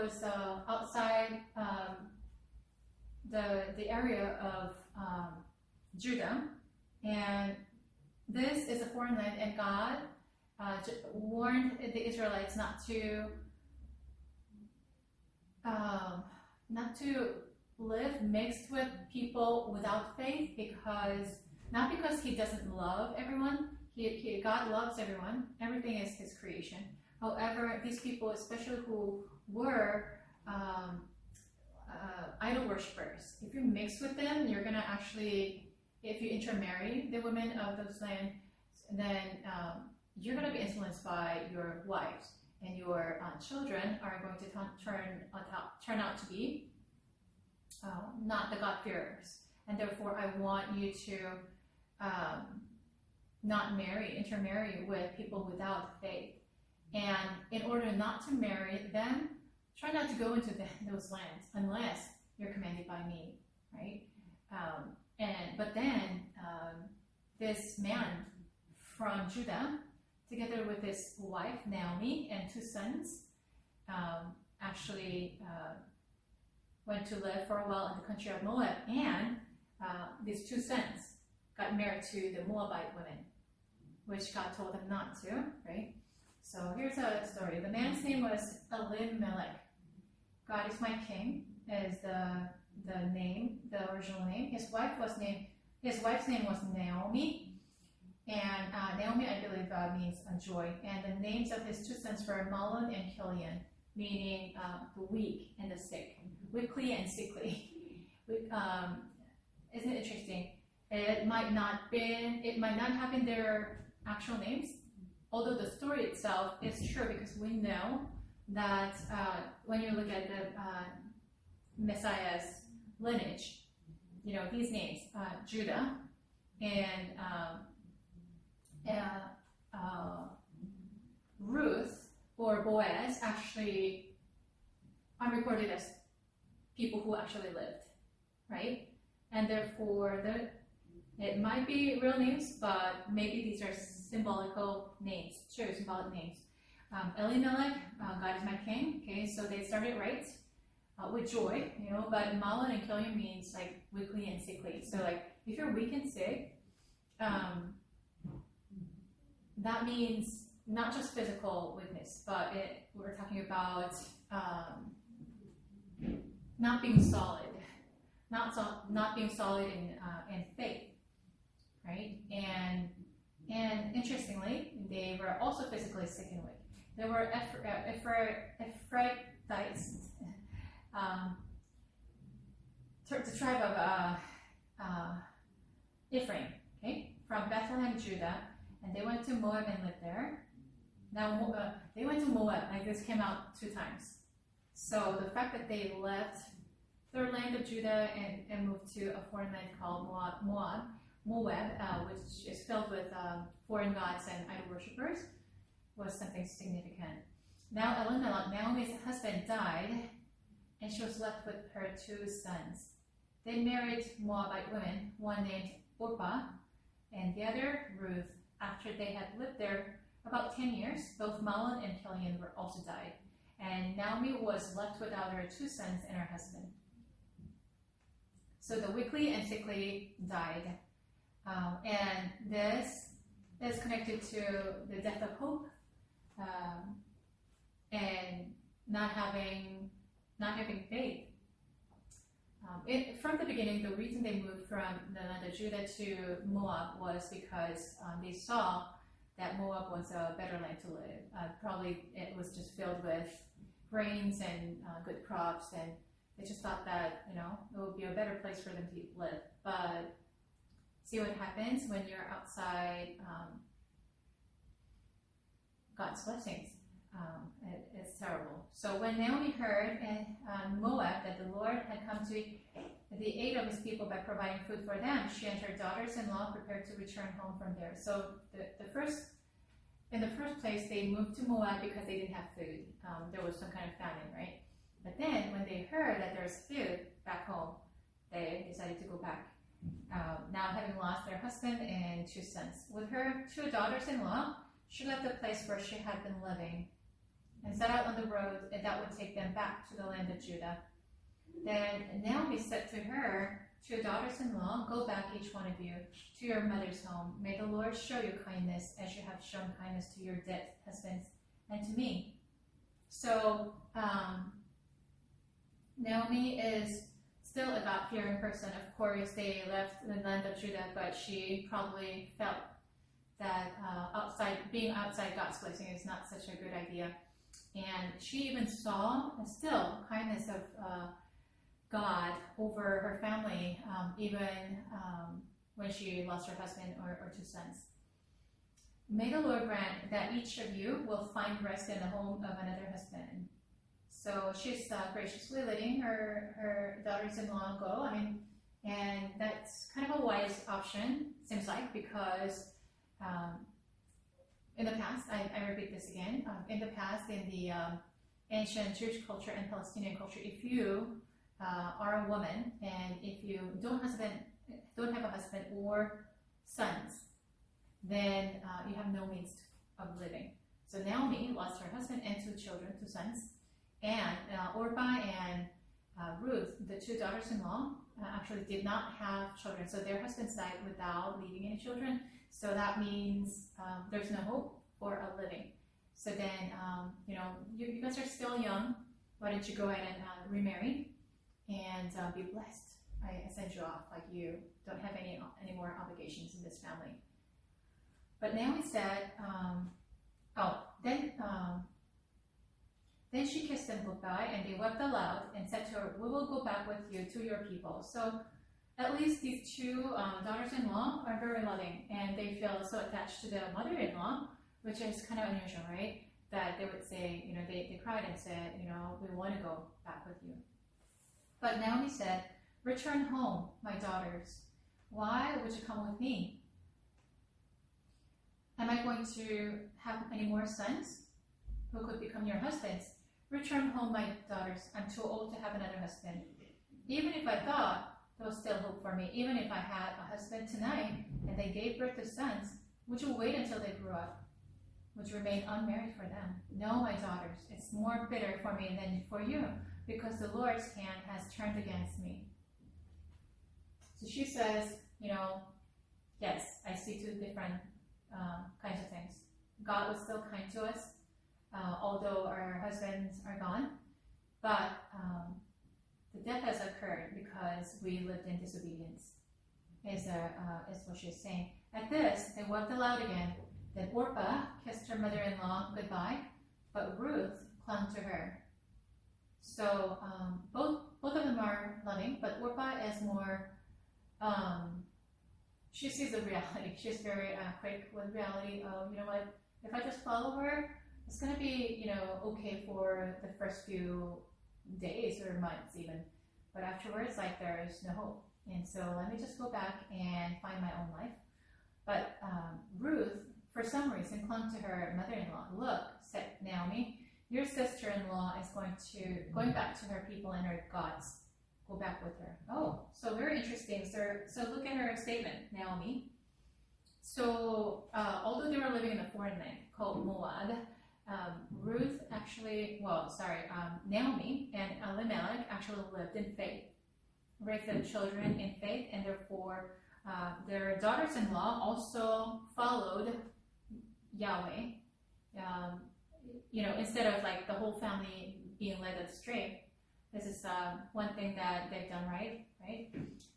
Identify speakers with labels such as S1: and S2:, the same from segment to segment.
S1: was outside the area of Judah, and this is a foreign land, and God warned the Israelites not to live mixed with people without faith, not because He doesn't love everyone. God loves everyone. Everything is His creation. However, these people, especially who were idol worshippers, if you mix with them, you're gonna actually, if you intermarry the women of those lands, then you're gonna be influenced by your wives, and your children are going to turn out to be not the God-fearers. And therefore, I want you to not intermarry with people without faith. And in order not to marry them, try not to go into those lands unless you're commanded by me, right? But then this man from Judah, together with his wife Naomi and 2 sons, actually went to live for a while in the country of Moab, and these 2 sons got married to the Moabite women, which God told them not to, right? So here's a story. The man's name was Elimelech. God is my king is the name, the original name. His wife's name was Naomi, and Naomi, I believe, means joy. And the names of his 2 sons were Mahlon and Chilion, meaning the weak and the sick, weakly and sickly. Isn't it interesting? It might not have been their actual names, although the story itself is true, because we know that when you look at the Messiah's lineage, these names, Judah and Ruth or Boaz, actually are recorded as people who actually lived, right? And therefore, it might be real names, but maybe these are symbolical names, symbolic names. Elimelech, God is my king. Okay, so they started right with joy, but Mahlon and Chilion means like weakly and sickly. So like if you're weak and sick, that means not just physical weakness, but we're talking about not being solid, not being solid in faith, right? And interestingly, they were also physically sick and weak. They were Ephrathites, the tribe of Ephraim, okay, from Bethlehem, Judah, and they went to Moab and lived there. Now, they went to Moab, like this came out 2 times. So the fact that they left their land of Judah and moved to a foreign land called Moab, which is filled with foreign gods and idol worshippers, was something significant. Now Elimelech, Naomi's husband, died, and she was left with her 2 sons. They married Moabite women, one named Orpah and the other Ruth. After they had lived there about 10 years, both Mahlon and Chilion were also died, and Naomi was left without her 2 sons and her husband. So the weakly and sickly died, and this is connected to the death of hope, and not having faith. From the beginning, the reason they moved from the land of Judah to Moab was because they saw that Moab was a better land to live. Probably it was just filled with grains and good crops, and they just thought that it would be a better place for them to live. But see what happens when you're outside God's blessings. It's terrible. So when Naomi heard in Moab that the Lord had come to the aid of his people by providing food for them, she and her daughters-in-law prepared to return home from there. So in the first place, they moved to Moab because they didn't have food. There was some kind of famine, right? But then when they heard that there's food back home, they decided to go back. Now having lost their husband and 2 sons. With her 2 daughters-in-law, she left the place where she had been living and set out on the road that would take them back to the land of Judah. Then Naomi said to her two daughters-in-law, "Go back, each one of you, to your mother's home. May the Lord show you kindness as you have shown kindness to your dead husbands and to me." So Naomi is still a God-fearing person. Of course, they left the land of Judah, but she probably felt that being outside God's blessing is not such a good idea. And she even saw still kindness of God over her family, even when she lost her husband or two sons. "May the Lord grant that each of you will find rest in the home of another husband." So she's graciously letting her daughters-in-law go. And that's kind of a wise option, seems like, because in the past, I repeat this again, in the past, in the ancient Jewish culture and Palestinian culture, if you are a woman and if you don't have a husband or sons, then you have no means of living. So Naomi lost her husband and two sons, and Orpah and Ruth, the two daughters-in-law, actually did not have children. So their husbands died without leaving any children. So that means there's no hope for a living. So then, you guys are still young. Why don't you go ahead and remarry and be blessed? I send you off, like you don't have any more obligations in this family. But Naomi said, then she kissed them goodbye, and they wept aloud and said to her, "We will go back with you to your people." So at least these two daughters-in-law are very loving, and they feel so attached to the mother-in-law, which is kind of unusual, right? That they would say, they cried and said, "We want to go back with you." But Naomi said, "Return home, my daughters. Why would you come with me? Am I going to have any more sons who could become your husbands? Return home, my daughters. I'm too old to have another husband. Even if I thought there was still hope for me, even if I had a husband tonight and they gave birth to sons, would you wait until they grew up? Would you remain unmarried for them? No, my daughters, it's more bitter for me than for you, because the Lord's hand has turned against me." So she says, yes, I see two different kinds of things. God was still kind to us, although our husbands are gone, but the death has occurred because we lived in disobedience, is what she's saying. At this, they wept aloud again. Then Orpah kissed her mother-in-law goodbye, but Ruth clung to her. So both of them are loving, but Orpah is more, she sees the reality. She's very quick with reality of, what, if I just follow her, it's going to be, okay for the first few days or months even. But afterwards, there is no hope. And so let me just go back and find my own life. But Ruth, for some reason, clung to her mother-in-law. "Look," said Naomi, "your sister-in-law is going back to her people and her gods. Go back with her." Oh, so very interesting. So look at her statement, Naomi. So although they were living in a foreign land called Moab, Naomi and Elimelech actually lived in faith, raised their children in faith, and therefore their daughters-in-law also followed Yahweh. Instead of the whole family being led astray, this is one thing that they've done right?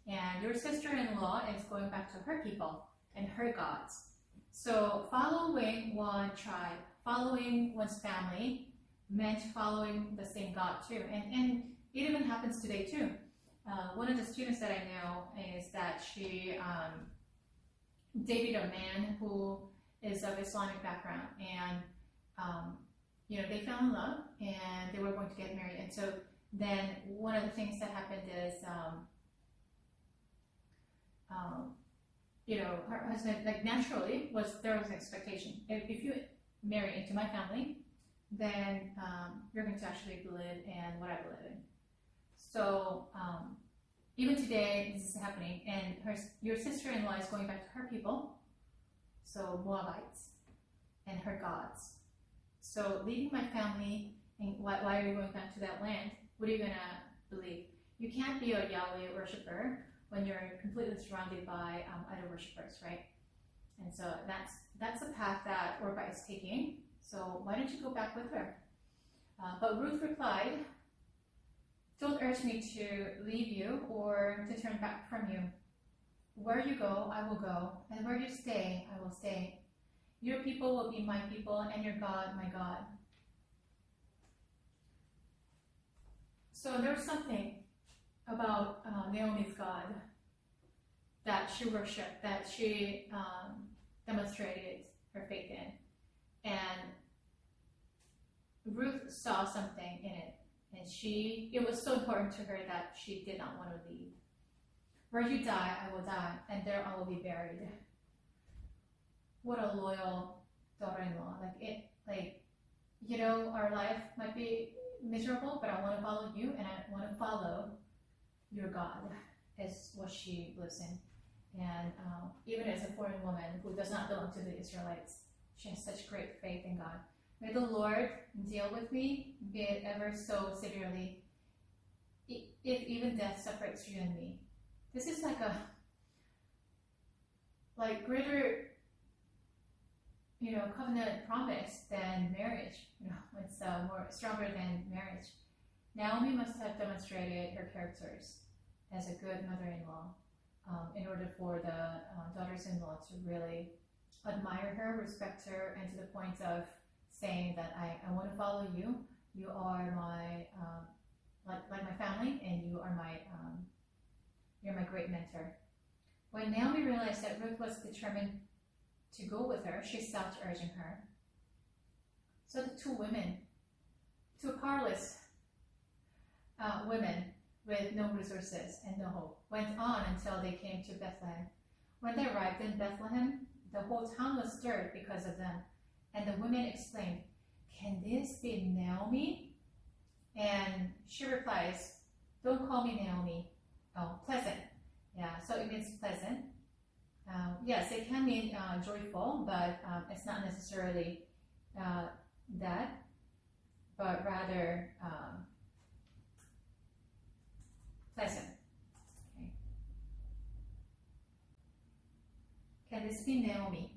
S1: And your sister-in-law is going back to her people and her gods. So following one tribe, following one's family, meant following the same God too. And it even happens today too. One of the students that I know is that she dated a man who is of Islamic background, and they fell in love and they were going to get married. And so then one of the things that happened is her husband, naturally, there was an expectation. If you marry into my family, then you're going to actually believe in what I believe in. So even today, this is happening, and your sister-in-law is going back to her people, so Moabites, and her gods. So leaving my family, and why are you going back to that land? What are you going to believe? You can't be a Yahweh worshiper when you're completely surrounded by other worshipers, right? And so that's the path that Orpah is taking. So why don't you go back with her? But Ruth replied, don't urge me to leave you or to turn back from you. Where you go, I will go, and where you stay, I will stay. Your people will be my people, and your God, my God. So there's something about Naomi's God that she worshipped, that she demonstrated her faith in. And Ruth saw something in it. And it was so important to her that she did not want to leave. Where you die, I will die, and there I will be buried. What a loyal daughter-in-law. Our life might be miserable, but I want to follow you, and I want to follow your God, is what she lives in. And even as a foreign woman who does not belong to the Israelites, she has such great faith in God. May the Lord deal with me, be it ever so severely, if even death separates you and me. This is like greater, covenant promise than marriage. It's more stronger than marriage. Naomi must have demonstrated her characters as a good mother-in-law in order for the daughters-in-law to really admire her, respect her, and to the point of saying that I want to follow you. You are my like my family, and you're my great mentor. When Naomi realized that Ruth was determined to go with her, she stopped urging her. So the two powerless women with no resources and no hope, went on until they came to Bethlehem. When they arrived in Bethlehem, the whole town was stirred because of them. And the women exclaimed, "Can this be Naomi?" And she replies, "Don't call me Naomi." Oh, pleasant. Yeah, so it means pleasant. Yes, it can mean joyful, but it's not necessarily that, but rather pleasant. Okay. Can this be Naomi?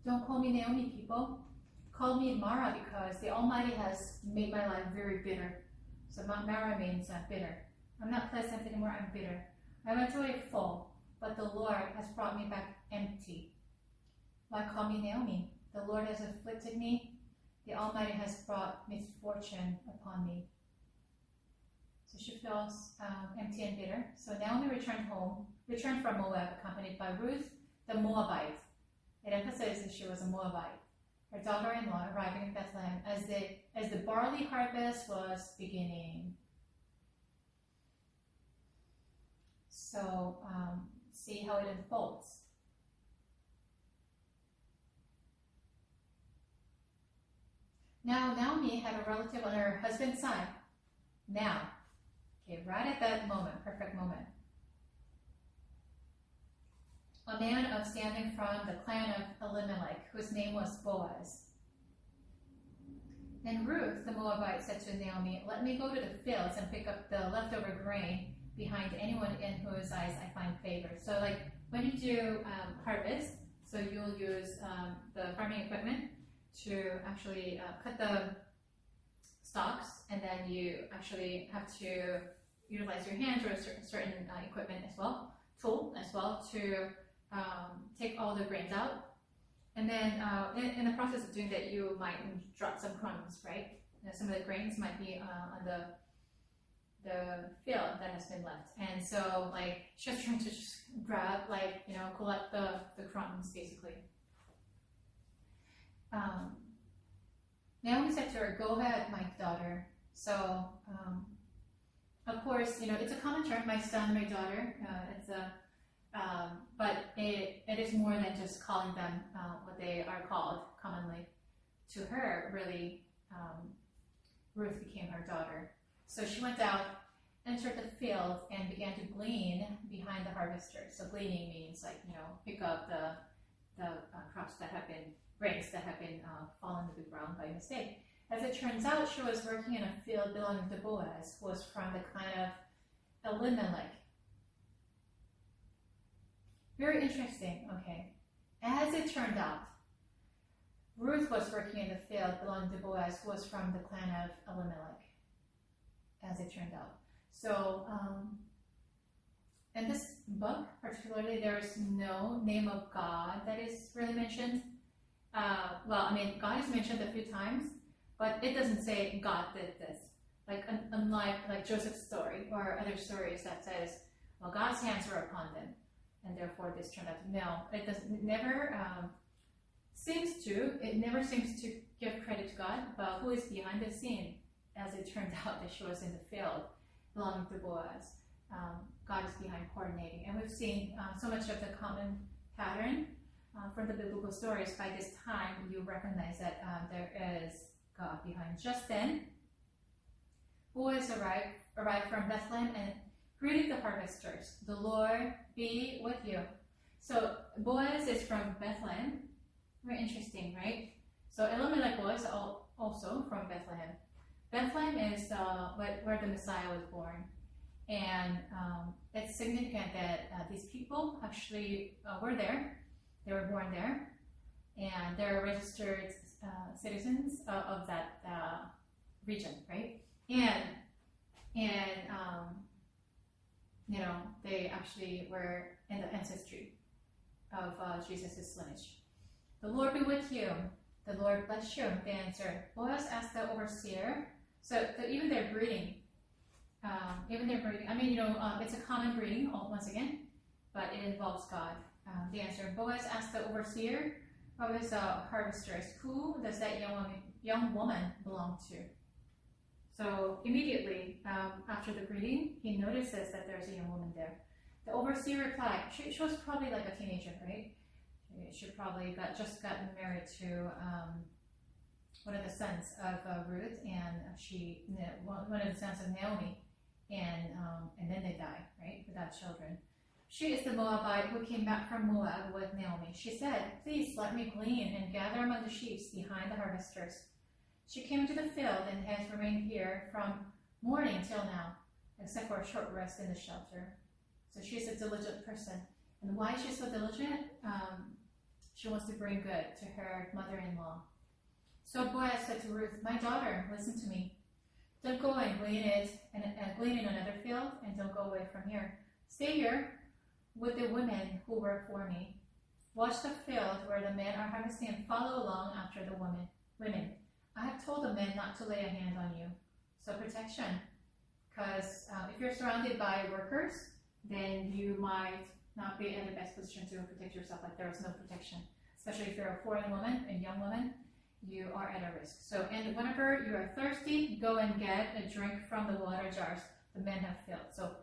S1: Don't call me Naomi, people. Call me Mara, because the Almighty has made my life very bitter. So Mara means bitter. I'm not pleasant anymore, I'm bitter. I went away full, but the Lord has brought me back empty. Why call me Naomi? The Lord has afflicted me. The Almighty has brought misfortune upon me. So she feels empty and bitter. So Naomi returned from Moab, accompanied by Ruth, the Moabite. It emphasizes she was a Moabite. Her daughter-in-law arriving in Bethlehem as the barley harvest was beginning. So see how it unfolds. Now Naomi had a relative on her husband's side. Now, okay, right at that moment, perfect moment. A man of standing from the clan of Elimelech, whose name was Boaz. And Ruth, the Moabite, said to Naomi, "Let me go to the fields and pick up the leftover grain behind anyone in whose eyes I find favor." So when you do harvest, so you'll use the farming equipment to actually cut the stalks, and then you actually have to utilize your hands or certain equipment as well, tool as well, to take all the grains out. And then in the process of doing that, you might drop some crumbs, right? Some of the grains might be on the field that has been left. And so she's trying to just grab, collect the crumbs basically. Naomi said to her, "Go ahead, my daughter." So, of course, it's a common term, my son, my daughter. But it is more than just calling them what they are called commonly. To her, really, Ruth became her daughter. So she went out, entered the field, and began to glean behind the harvesters. So gleaning means pick up the crops that have been, grains that have been fallen to the ground by mistake. As it turns out, she was working in a field belonging to Boaz, who was from the clan of Elimelech. Very interesting, okay. As it turned out, Ruth was working in the field belonging to Boaz, who was from the clan of Elimelech, as it turned out. So, in this book, particularly, there is no name of God that is really mentioned. God is mentioned a few times, but it doesn't say God did this. Unlike Joseph's story or other stories that says, well, God's hands were upon them, and therefore this turned out. No, it doesn't. It never seems to give credit to God, but who is behind the scene? As it turned out, that she was in the field belonging to Boaz. God is behind coordinating, and we've seen so much of the common pattern from the biblical stories. By this time, you recognize that there is God behind. Just then, Boaz arrived from Bethlehem and greeted the harvesters. "The Lord be with you." So Boaz is from Bethlehem. Very interesting, right? So Elimelech was also from Bethlehem. Bethlehem is where the Messiah was born. And it's significant that these people actually were there. They were born there. And they're registered citizens of that region, right? And they actually were in the ancestry of Jesus' lineage. "The Lord be with you. The Lord bless you," they answered. Boaz asked the overseer. So even their greeting, it's a common greeting once again, but it involves God. The answer: Boaz asked the overseer of his harvesters, "Who does that young woman belong to?" So immediately after the greeting, he notices that there's a young woman there. The overseer replied, she was probably like a teenager, right? She probably just gotten married to one of the sons of Ruth, and one of the sons of Naomi, and then they die, right, without children. "She is the Moabite who came back from Moab with Naomi. She said, 'Please let me glean and gather among the sheaves behind the harvesters.' She came into the field and has remained here from morning till now, except for a short rest in the shelter." So she's a diligent person. And why she's so diligent? She wants to bring good to her mother-in-law. So Boaz said to Ruth, "My daughter, listen to me. Don't go and glean in another field, and don't go away from here. Stay here with the women who work for me. Watch the field where the men are harvesting and follow along after the women. I have told the men not to lay a hand on you." So protection, because if you're surrounded by workers, then you might not be in the best position to protect yourself. Like there is no protection, especially if you're a foreign woman, a young woman, you are at a risk. So, and whenever you are thirsty, go and get a drink from the water jars the men have filled. So,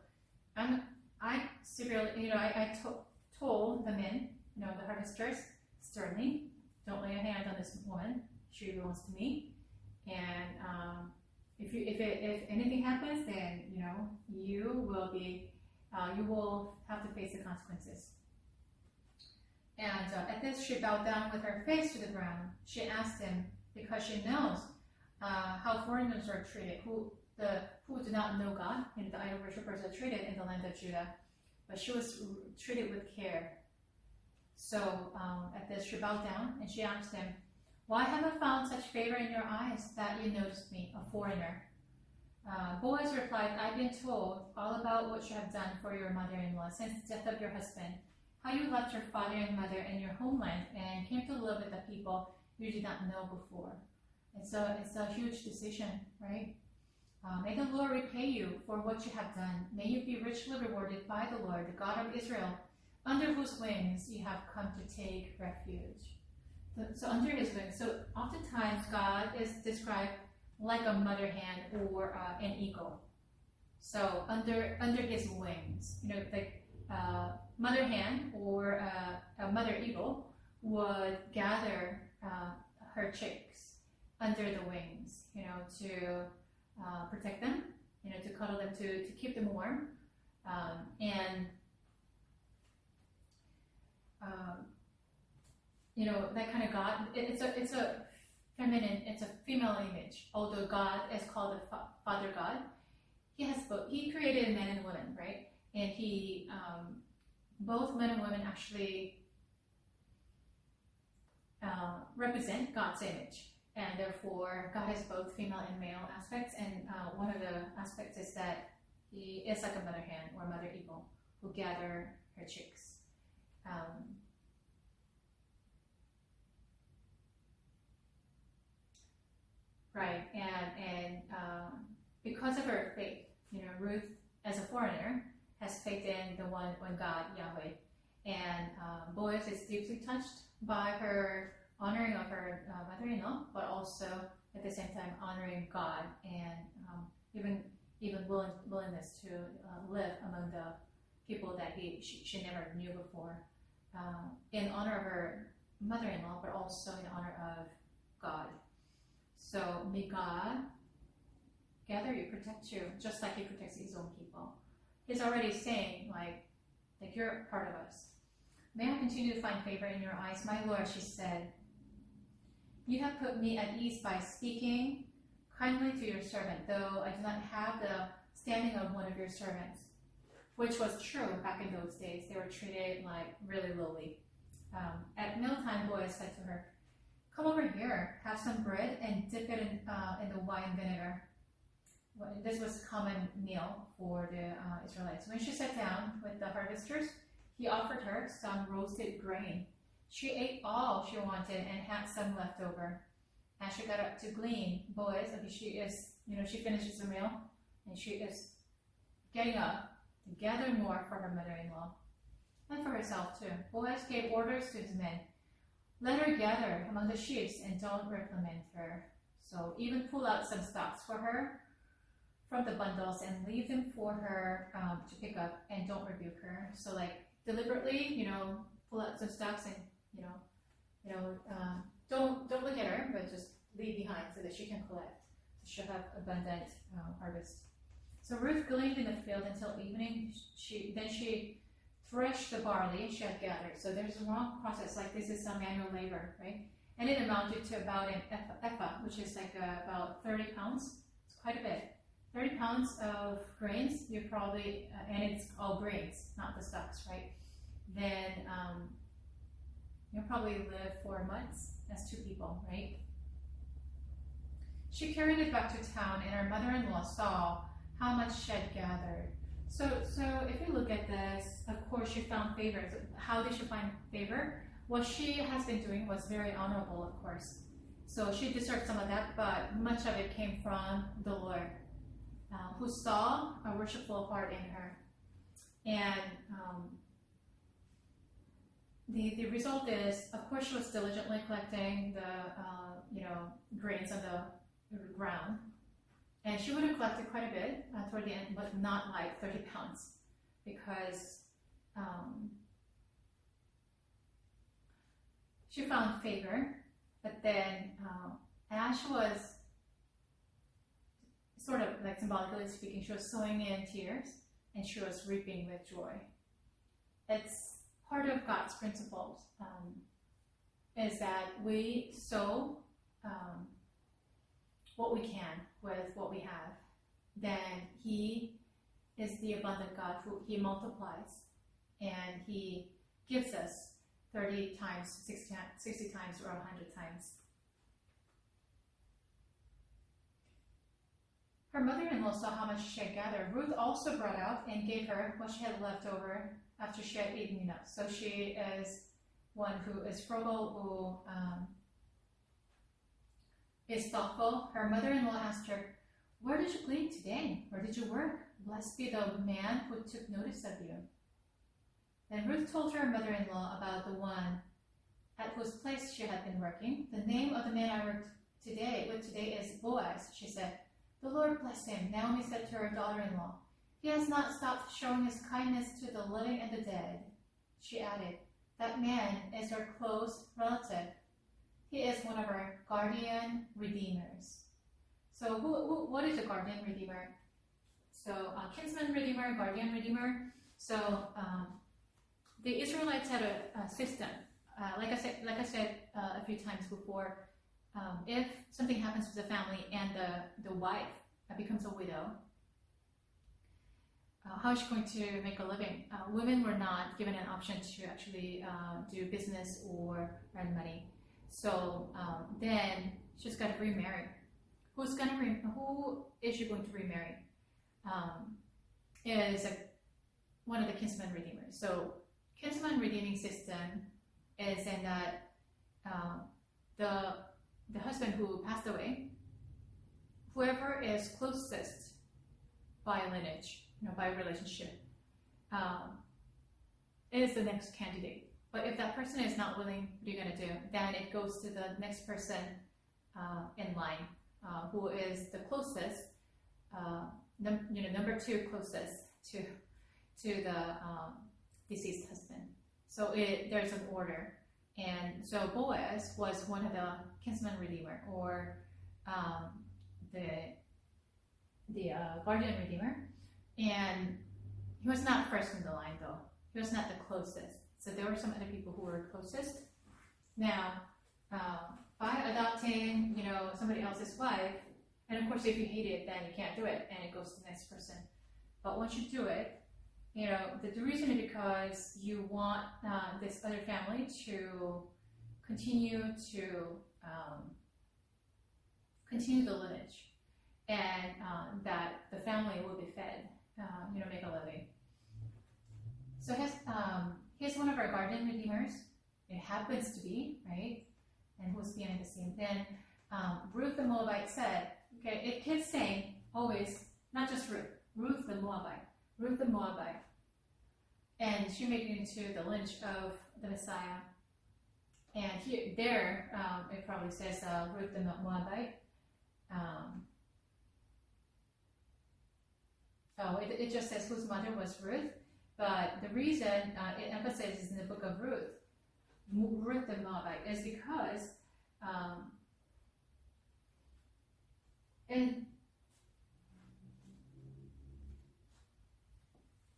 S1: I told the men, the harvesters, sternly, don't lay a hand on this woman. She belongs to me. And if anything happens, then you will have to face the consequences. And at this, she bowed down with her face to the ground. She asked him, because she knows how foreigners are treated, who do not know God, and the idol worshippers are treated in the land of Judah. But she was treated with care. So at this, she bowed down and she asked him, "Why have I found such favor in your eyes that you noticed me, a foreigner?" Boaz replied, "I've been told all about what you have done for your mother-in-law since the death of your husband, how you left your father and mother and your homeland and came to live with the people you did not know before." It's a huge decision, right? May the Lord repay you for what you have done. May you be richly rewarded by the Lord, the God of Israel, under whose wings you have come to take refuge. So under his wings. So oftentimes God is described like a mother hen or an eagle. So under his wings, like mother hen or a mother eagle would gather her chicks under the wings, to protect them, to cuddle them, to keep them warm, and that kind of God. It's a feminine, it's a female image. Although God is called the Father God, He has both. He created men and women, right? And He, both men and women actually represent God's image, and therefore God has both female and male aspects. And one of the aspects is that He is like a mother hen or mother eagle who gather her chicks. Right, and because of her faith, Ruth, as a foreigner, has faith in the one God, Yahweh, and Boaz is deeply touched by her honoring of her mother-in-law, but also at the same time honoring God, and even willingness to live among the people that she never knew before, in honor of her mother-in-law, but also in honor of God. So may God gather you, protect you, just like He protects His own people. He's already saying, like you're part of us. May I continue to find favor in your eyes, my Lord, she said. You have put me at ease by speaking kindly to your servant, though I do not have the standing of one of your servants, which was true back in those days. They were treated like really lowly. At mealtime, Boaz said to her, come over here, have some bread and dip it in the wine vinegar. This was a common meal for the Israelites. When she sat down with the harvesters, he offered her some roasted grain. She ate all she wanted and had some left over. As she got up to glean, Boaz, she finishes the meal, and she is getting up to gather more for her mother-in-law and for herself too. Boaz gave orders to his men. Let her gather among the sheaves and don't reprimand her. So even pull out some stalks for her from the bundles and leave them for her to pick up, and don't rebuke her. So deliberately, pull out some stalks and don't look at her, but just leave behind so that she can collect. So she'll have abundant harvest. So Ruth gleaned in the field until evening. Then she threshed the barley she had gathered. So there's a long process, this is some manual labor, right? And it amounted to about an ephah, which is about 30 pounds. It's quite a bit. 30 pounds of grains, you probably, and it's all grains, not the stalks, right? Then you'll probably live 4 months as 2 people, right? She carried it back to town, and her mother-in-law saw how much she had gathered. So if you look at this, of course she found favor. How did she find favor? What she has been doing was very honorable, of course. So she deserved some of that, but much of it came from the Lord, who saw a worshipful heart in her. And the result is, of course, she was diligently collecting the grains on the ground. And she would have collected quite a bit toward the end, but not 30 pounds, because she found favor. But then, as she was sort of symbolically speaking, she was sowing in tears, and she was reaping with joy. It's part of God's principles, is that we sow what we can with what we have. Then He is the abundant God who He multiplies, and He gives us 30 times, 60 times, or 100 times. Her mother-in-law saw how much she had gathered. Ruth also brought out and gave her what she had left over after she had eaten enough. So she is one who is frugal, who is thoughtful. Her mother-in-law asked her, "Where did you glean today? Where did you work? Blessed be the man who took notice of you." Then Ruth told her mother-in-law about the one at at whose place she had been working. The name of the man I worked with today is Boaz, she said. The Lord bless him, Naomi said to her daughter-in-law. He has not stopped showing his kindness to the living and the dead. She added, that man is our close relative. He is one of our guardian redeemers. So what is a guardian redeemer? So kinsman redeemer, guardian redeemer. So the Israelites had a system. Like I said a few times before, if something happens to the family and the wife becomes a widow, how is she going to make a living? Women were not given an option to actually do business or earn money. So then she's got to remarry. Who is she going to remarry? Is one of the kinsman redeemers. So kinsman redeeming system is in that the husband who passed away, whoever is closest by lineage, by relationship, is the next candidate. But if that person is not willing, what are you going to do? Then it goes to the next person in line, who is the closest, number two closest to the deceased husband. So there's an order. And so Boaz was one of the kinsman redeemer, or the guardian redeemer. And he was not first in the line, though. He was not the closest. So there were some other people who were closest. Now, by adopting, somebody else's wife, and of course, if you hate it, then you can't do it, and it goes to the next person. But once you do it, the reason is because you want this other family to continue the lineage, and that the family will be fed, make a living. So here's one of our guardian redeemers. It happens to be, right? And who's behind the scene? Then Ruth the Moabite said, okay, it keeps saying always, not just Ruth the Moabite. And she made it into the lineage of the Messiah. And there, it probably says Ruth the Moabite. It just says whose mother was Ruth. But the reason it emphasizes in the book of Ruth the Moabite, is because and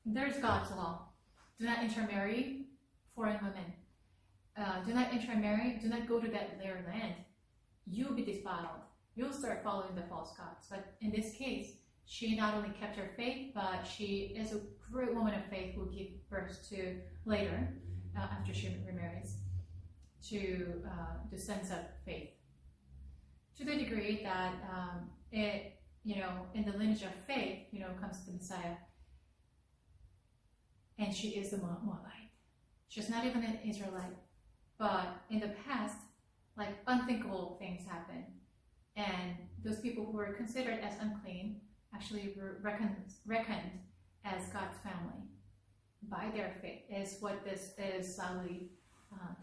S1: there's God's law. Do not intermarry foreign women. Do not intermarry. Do not go to their land. You'll be defiled. You'll start following the false gods. But in this case, she not only kept her faith, but she is a great woman of faith who gave birth to later, after she remarries, to the sons of faith. To the degree that in the lineage of faith, comes the Messiah. And she is the Moabite. She's not even an Israelite. But in the past, like unthinkable things happen. And those people who were considered as unclean actually were reckoned as God's family by their faith, is what this is loudly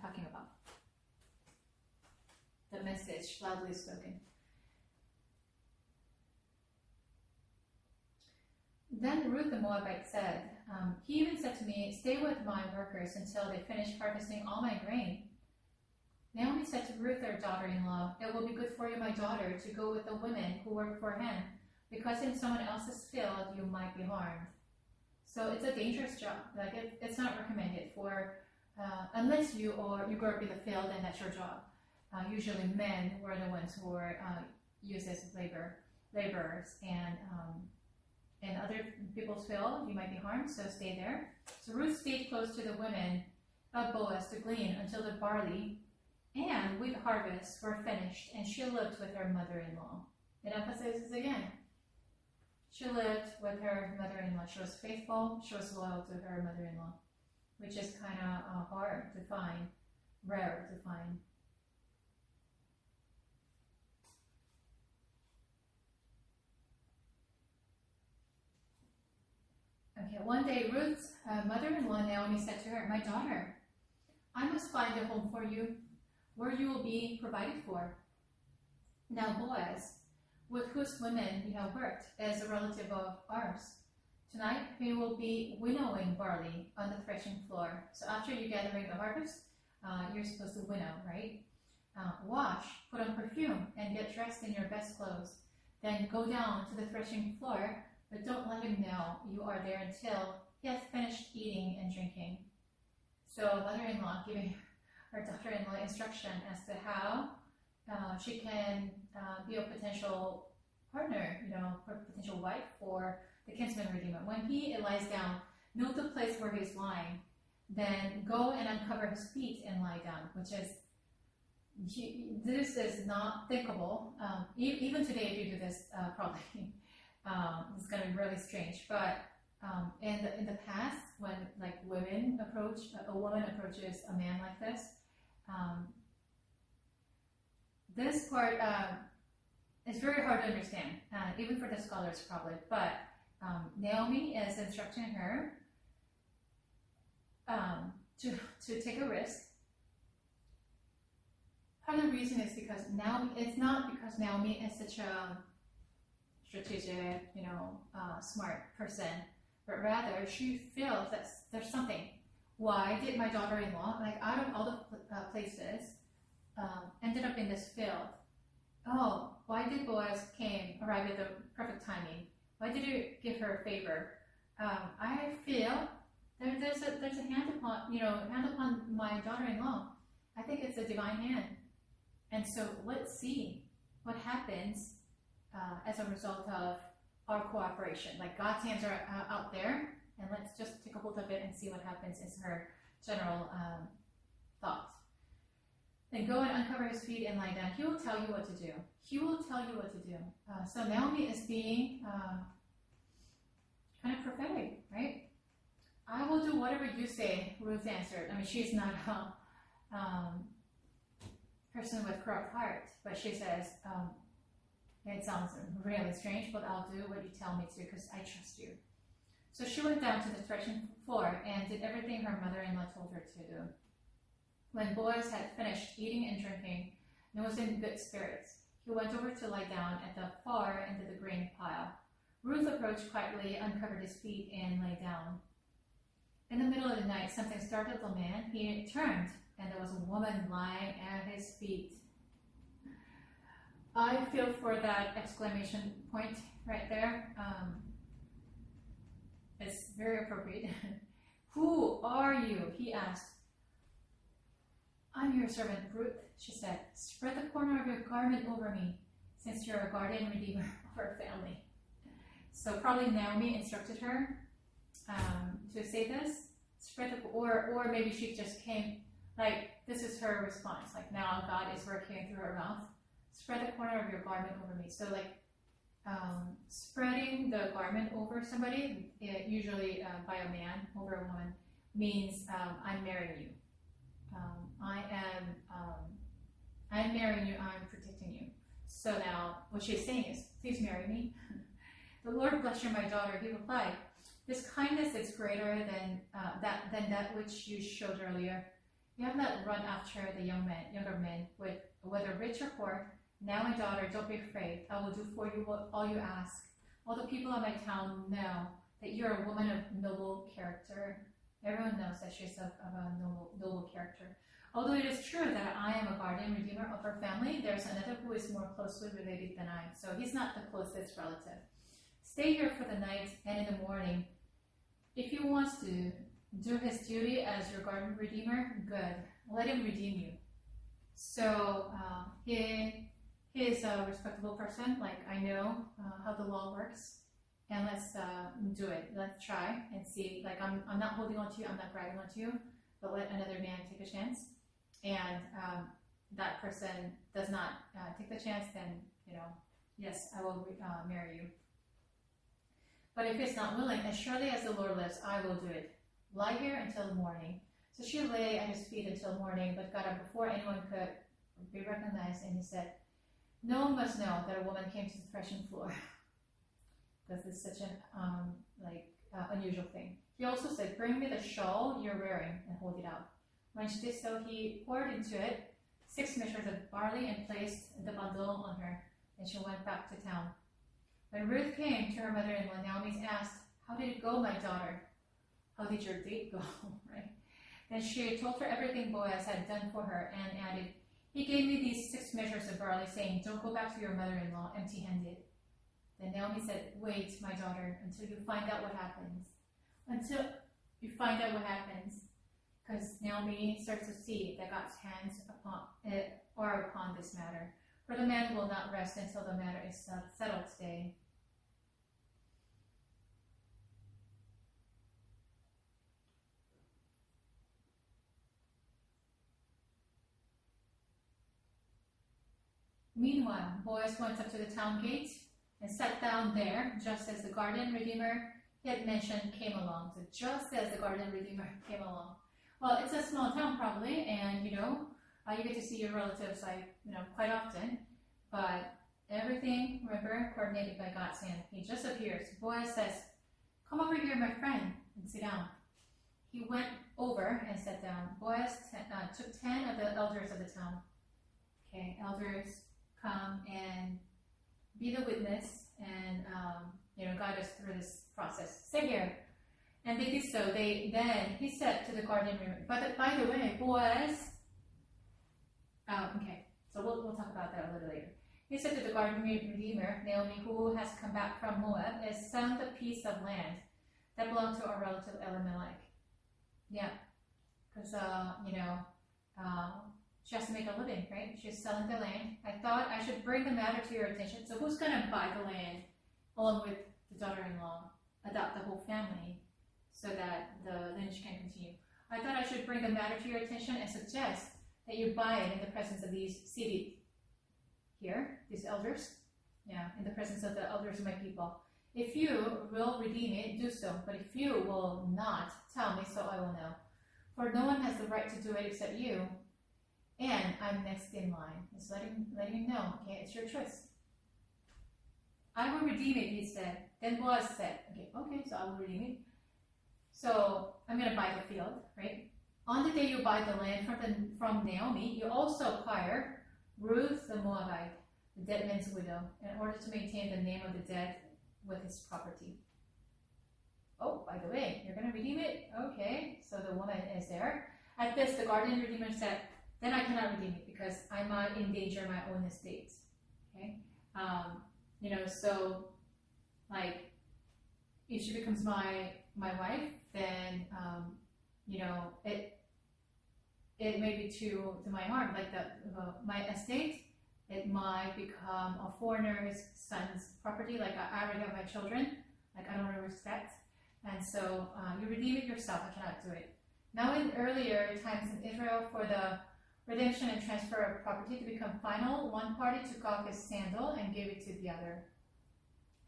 S1: talking about. The message loudly spoken. Then Ruth the Moabite said, he even said to me, stay with my workers until they finish harvesting all my grain. Naomi said to Ruth, her daughter-in-law, it will be good for you, my daughter, to go with the women who work for him, because in someone else's field you might be harmed. So it's a dangerous job. Like it's not recommended for, unless you grow up in the field and that's your job. Usually men were the ones who were used as laborers, and in other people's field you might be harmed, so stay there. So Ruth stayed close to the women of Boaz to glean until the barley and wheat harvests were finished, and she lived with her mother-in-law. It emphasizes again. She lived with her mother-in-law. She was faithful. She was loyal to her mother-in-law, which is kind of hard to find, rare to find. Okay, one day Ruth's mother-in-law Naomi said to her, my daughter, I must find a home for you. where you will be provided for. Now Boaz, with whose women you have worked, is a relative of ours. Tonight we will be winnowing barley on the threshing floor. So after you're gathering the harvest, you're supposed to winnow, right? Wash, put on perfume, and get dressed in your best clothes. Then go down to the threshing floor, but don't let him know you are there until he has finished eating and drinking. So mother-in-law giving her daughter-in-law instruction as to how she can be a potential partner, potential wife for the kinsman redeemer. When he lies down, note the place where he's lying. Then go and uncover his feet and lie down, which is, this is not thinkable. Even today, if you do this, probably it's going to be really strange. But in the past, when like a woman approaches a man like this, this part is very hard to understand, even for the scholars probably. But Naomi is instructing her to take a risk. Part of the reason is because it's not because Naomi is such a strategic, smart person, but rather she feels that there's something. Why did my daughter-in-law, like out of all the places, ended up in this field? Oh, why did Boaz arrive at the perfect timing? Why did he give her a favor? I feel there's a hand upon my daughter-in-law. I think it's a divine hand. And so let's see what happens as a result of our cooperation. Like God's hands are out there, and let's just take a hold of it and see what happens is her general thought. Then go and uncover his feet and lie down. He will tell you what to do. He will tell you what to do. So Naomi is being kind of prophetic, right? I will do whatever you say, Ruth answered. I mean, she's not a person with corrupt heart, but she says, it sounds really strange, but I'll do what you tell me to because I trust you. So she went down to the threshing floor and did everything her mother-in-law told her to do. When Boaz had finished eating and drinking and was in good spirits, he went over to lie down at the far end of the grain pile. Ruth approached quietly, uncovered his feet, and lay down. In the middle of the night, something startled the man. He turned, and there was a woman lying at his feet. I feel for that exclamation point right there. It's very appropriate. Who are you? He asked. I'm your servant, Ruth, she said. Spread the corner of your garment over me, since you're a guardian redeemer of our family. So probably Naomi instructed her to say this. Or maybe she just came, like, this is her response. Like, now God is working through her mouth. Spread the corner of your garment over me. So like, spreading the garment over somebody, usually by a man over a woman, means I'm marrying you. I'm marrying you, I'm protecting you. So now what she's saying is, please marry me. The Lord bless you, my daughter, he replied. This kindness is greater than that which you showed earlier. You have not run after the younger men, whether rich or poor. Now, my daughter, don't be afraid. I will do for you all you ask. All the people of my town know that you're a woman of noble character. Everyone knows that she's of a noble character. Although it is true that I am a guardian redeemer of her family, there's another who is more closely related than I. So he's not the closest relative. Stay here for the night, and in the morning, if he wants to do his duty as your guardian redeemer, good. Let him redeem you. So he is a respectable person. Like, I know how the law works. And let's do it. Let's try and see. Like, I'm not holding on to you. I'm not grabbing on to you. But let another man take a chance. And that person does not take the chance, then, yes, I will marry you. But if he's not willing, as surely as the Lord lives, I will do it. Lie here until morning. So she lay at his feet until morning, but got up before anyone could be recognized. And he said, no one must know that a woman came to the threshing floor. This is such an unusual thing. He also said, bring me the shawl you're wearing and hold it out. When she did so, he poured into it 6 measures of barley and placed the bundle on her. Then she went back to town. When Ruth came to her mother-in-law, Naomi asked, "How did it go, my daughter? How did your date go?" Right? Then she told her everything Boaz had done for her and added, "He gave me these 6 measures of barley, saying, 'Don't go back to your mother-in-law empty-handed.'" Then Naomi said, "Wait, my daughter, until you find out what happens." Until you find out what happens. Because Naomi starts to see that God's hands are upon this matter. For the man will not rest until the matter is settled today. Meanwhile, Boaz went up to the town gate and sat down there, just as the garden redeemer he had mentioned came along. So just as the garden redeemer came along. Well, it's a small town probably, and you get to see your relatives quite often, but everything, remember, coordinated by God's hand. He just appears. Boaz says, "Come over here, my friend, and sit down." He went over and sat down. Boaz took 10 of the elders of the town. Okay, elders come and be the witness and guide us through this process. Sit here. And they did so. Then he said to the garden redeemer, by the way, Boaz. Okay, so we'll talk about that a little later. He said to the garden redeemer, Naomi, who has come back from Moab, is selling the piece of land that belonged to our relative Elimelech. Yeah, because she has to make a living, right? She's selling the land. I thought I should bring the matter to your attention. So who's going to buy the land along with the daughter-in-law, adopt the whole family so that the lineage can continue? I thought I should bring the matter to your attention and suggest that you buy it in the presence of these seated here, these elders. Yeah, in the presence of the elders of my people. If you will redeem it, do so. But if you will not, tell me, so I will know. For no one has the right to do it except you. And I'm next in line. Just letting him know. Okay, it's your choice. I will redeem it, he said. Then Boaz said, okay, so I will redeem it. So I'm going to buy the field, right? On the day you buy the land from Naomi, you also acquire Ruth the Moabite, the dead man's widow, in order to maintain the name of the dead with his property. Oh, by the way, you're going to redeem it? Okay, so the woman is there. At this, the garden redeemer said, then I cannot redeem it because I might endanger my own estate. Okay? So, like, if she becomes my wife, then, it may be to my harm. Like my estate, it might become a foreigner's son's property. Like I already have my children. Like I don't respect. And so you redeem it yourself. I cannot do it. Now in earlier times in Israel, for the redemption and transfer of property to become final, one party took off his sandal and gave it to the other.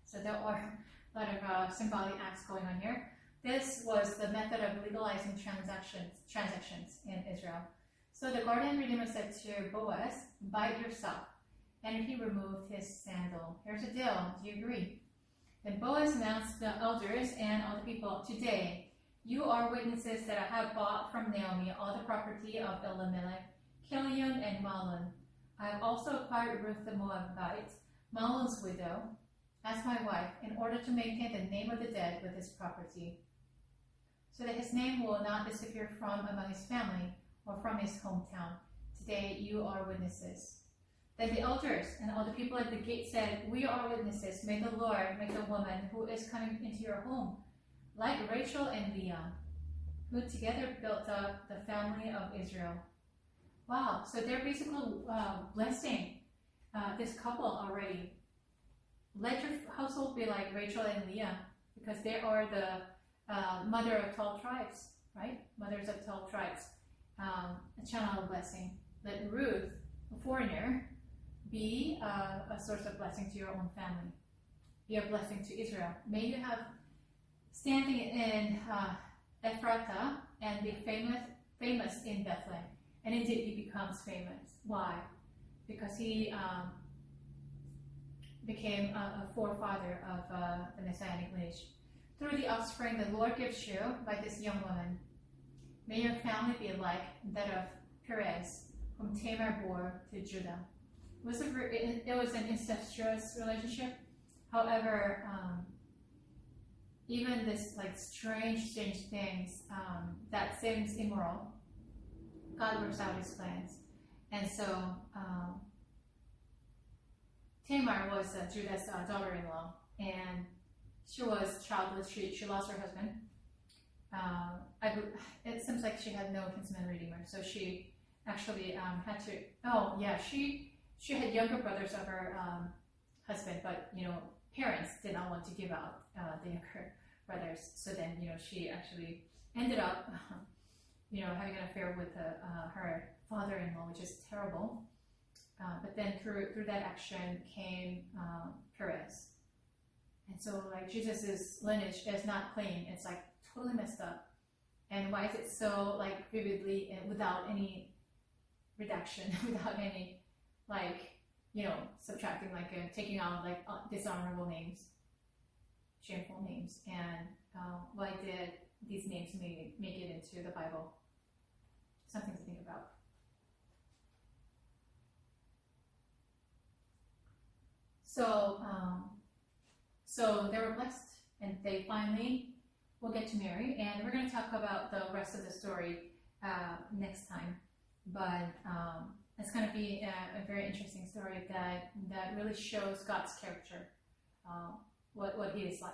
S1: So there are a lot of symbolic acts going on here. This was the method of legalizing transactions in Israel. So the garden redeemer said to Boaz, buy it yourself. And he removed his sandal. Here's the deal. Do you agree? Then Boaz announced the elders and all the people, today you are witnesses that I have bought from Naomi all the property of Elimelech, Chilion, and Mahlon. I have also acquired Ruth the Moabite, Mahlon's widow, as my wife, in order to maintain the name of the dead with his property, so that his name will not disappear from among his family or from his hometown. Today you are witnesses. Then the elders and all the people at the gate said, we are witnesses. May the Lord make the woman who is coming into your home like Rachel and Leah, who together built up the family of Israel. Wow, so they're basically blessing this couple already. Let your household be like Rachel and Leah, because they are the mother of 12 tribes, right? Mothers of 12 tribes. A channel of blessing. Let Ruth, a foreigner, be a source of blessing to your own family. Be a blessing to Israel. May you have standing in Ephratah and be famous in Bethlehem. And indeed he becomes famous. Why? Because he became a forefather of the Messianic lineage. Through the offspring the Lord gives you by this young woman, may your family be like that of Perez, whom Tamar bore to Judah. It was an incestuous relationship. However, even this like strange things that seems immoral, God works out His plans, and so Tamar was Judah's daughter-in-law, and she was childless. She lost her husband. It seems like she had no kinsman redeemer, so she actually had to. Oh yeah, she had younger brothers of her husband, but parents did not want to give out the younger brothers. So then she actually ended up having an affair with her father-in-law, which is terrible. But then through that action came Perez. And so like Jesus' lineage is not clean. It's like totally messed up. And why is it so like vividly and without any reduction, without any like subtracting, like taking out like dishonorable names, shameful names, and why did these names make it into the Bible? Something to think about. So they were blessed, and they finally will get to marry, and we're going to talk about the rest of the story next time. But it's going to be a very interesting story that really shows God's character, what He is like.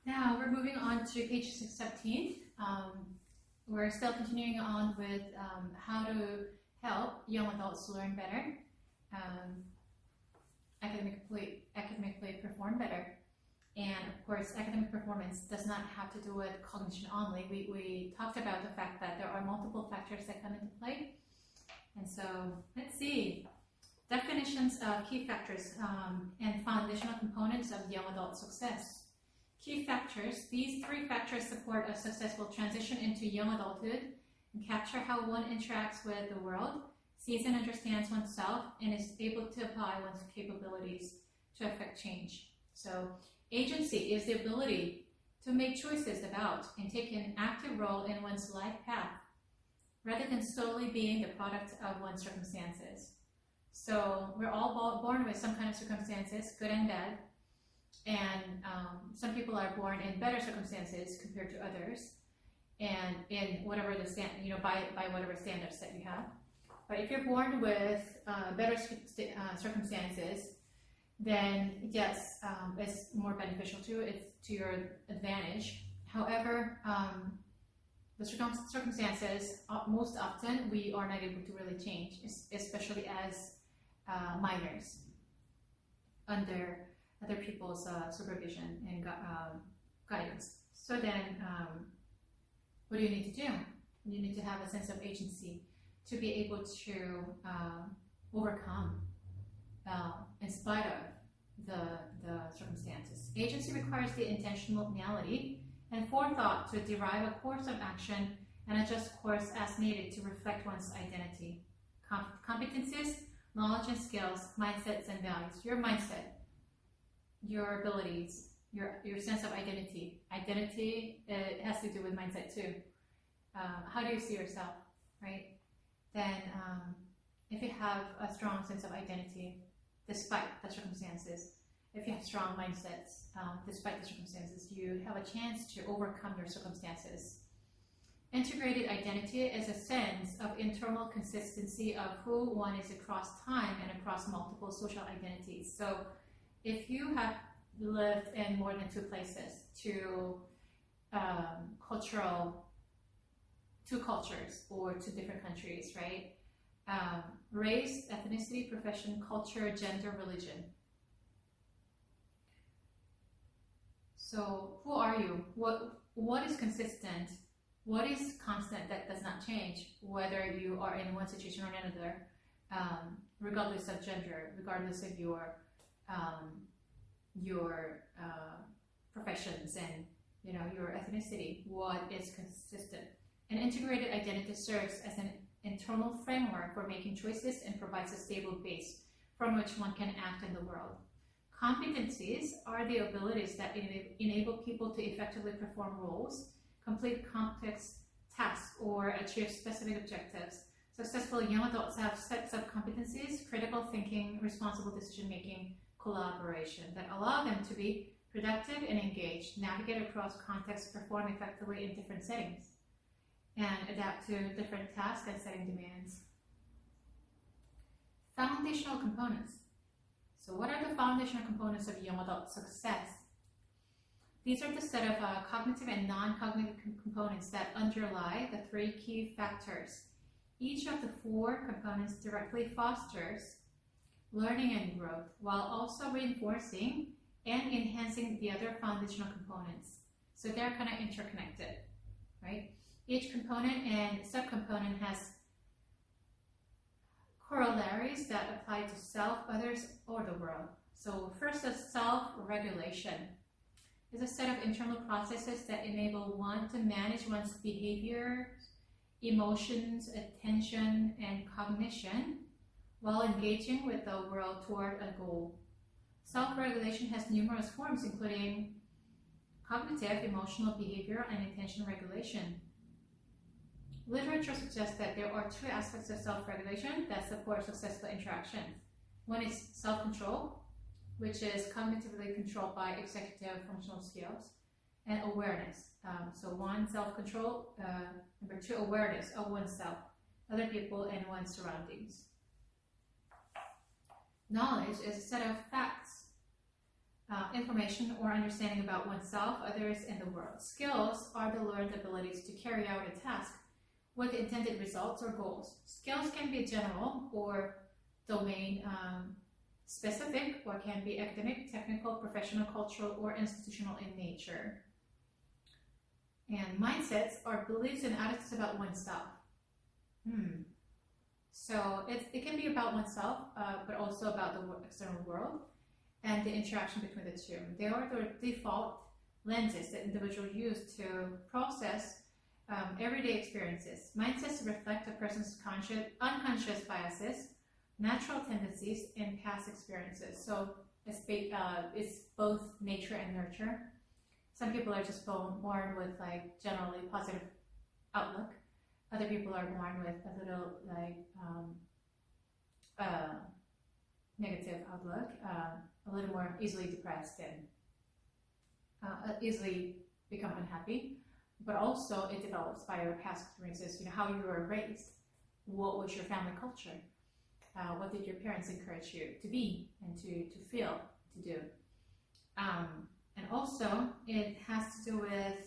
S1: Now we're moving on to page 617. We're still continuing on with how to help young adults learn better. course, academic performance does not have to do with cognition only. We talked about the fact that there are multiple factors that come into play. And so, let's see. Definitions of key factors and foundational components of young adult success. Key factors. These three factors support a successful transition into young adulthood and capture how one interacts with the world, sees and understands oneself, and is able to apply one's capabilities to affect change. So, agency is the ability to make choices about and take an active role in one's life path, rather than solely being the product of one's circumstances. So we're all born with some kind of circumstances, good and bad, and some people are born in better circumstances compared to others, and in whatever the by whatever standards that you have. But if you're born with better circumstances, then yes, it's more beneficial to you. It's to your advantage. However, the circumstances, most often, we are not able to really change, especially as minors, under other people's supervision and guidance. So then, what do you need to do? You need to have a sense of agency to be able to overcome in spite of the circumstances. Agency requires the intentionality and forethought to derive a course of action and adjust course as needed to reflect one's identity. Competencies, knowledge and skills, mindsets and values. Your mindset, your abilities, your sense of identity. Identity has to do with mindset too. How do you see yourself, right? Then if you have a strong sense of identity, despite the circumstances, if you have strong mindsets, despite the circumstances, you have a chance to overcome your circumstances. Integrated identity is a sense of internal consistency of who one is across time and across multiple social identities. So if you have lived in more than two places, two cultures or two different countries, right? Race, ethnicity, profession, culture, gender, religion. So who are you? What is consistent? What is constant that does not change, whether you are in one situation or another, regardless of gender, regardless of your professions and your ethnicity? What is consistent? An integrated identity serves as an internal framework for making choices and provides a stable base from which one can act in the world. Competencies are the abilities that enable people to effectively perform roles, complete complex tasks, or achieve specific objectives. Successful young adults have sets of competencies, critical thinking, responsible decision-making, collaboration, that allow them to be productive and engaged, navigate across contexts, perform effectively in different settings, and adapt to different tasks and setting demands. Foundational components. So what are the foundational components of young adult success? These are the set of cognitive and non-cognitive components that underlie the three key factors. Each of the four components directly fosters learning and growth, while also reinforcing and enhancing the other foundational components. So they're kind of interconnected, right? Each component and subcomponent has corollaries that apply to self, others, or the world. So first is self-regulation. It's a set of internal processes that enable one to manage one's behavior, emotions, attention, and cognition while engaging with the world toward a goal. Self-regulation has numerous forms, including cognitive, emotional, behavior, and attention regulation. Literature suggests that there are two aspects of self-regulation that support successful interactions. One is self-control, which is cognitively controlled by executive functional skills, and awareness. So one, self-control, number two, awareness of oneself, other people, and one's surroundings. Knowledge is a set of facts, information or understanding about oneself, others, and the world. Skills are the learned abilities to carry out a task with intended results or goals. Skills can be general or domain specific or can be academic, technical, professional, cultural, or institutional in nature. And mindsets are beliefs and attitudes about oneself. So it can be about oneself, but also about the external world and the interaction between the two. They are the default lenses that individuals use to process everyday experiences. Mindsets reflect a person's unconscious biases, natural tendencies, and past experiences. So it's both nature and nurture. Some people are just born with like generally positive outlook. Other people are born with a little like negative outlook, a little more easily depressed and easily become unhappy. But also it develops by your past experiences, how you were raised, what was your family culture, what did your parents encourage you to be and to feel, to do. And also it has to do with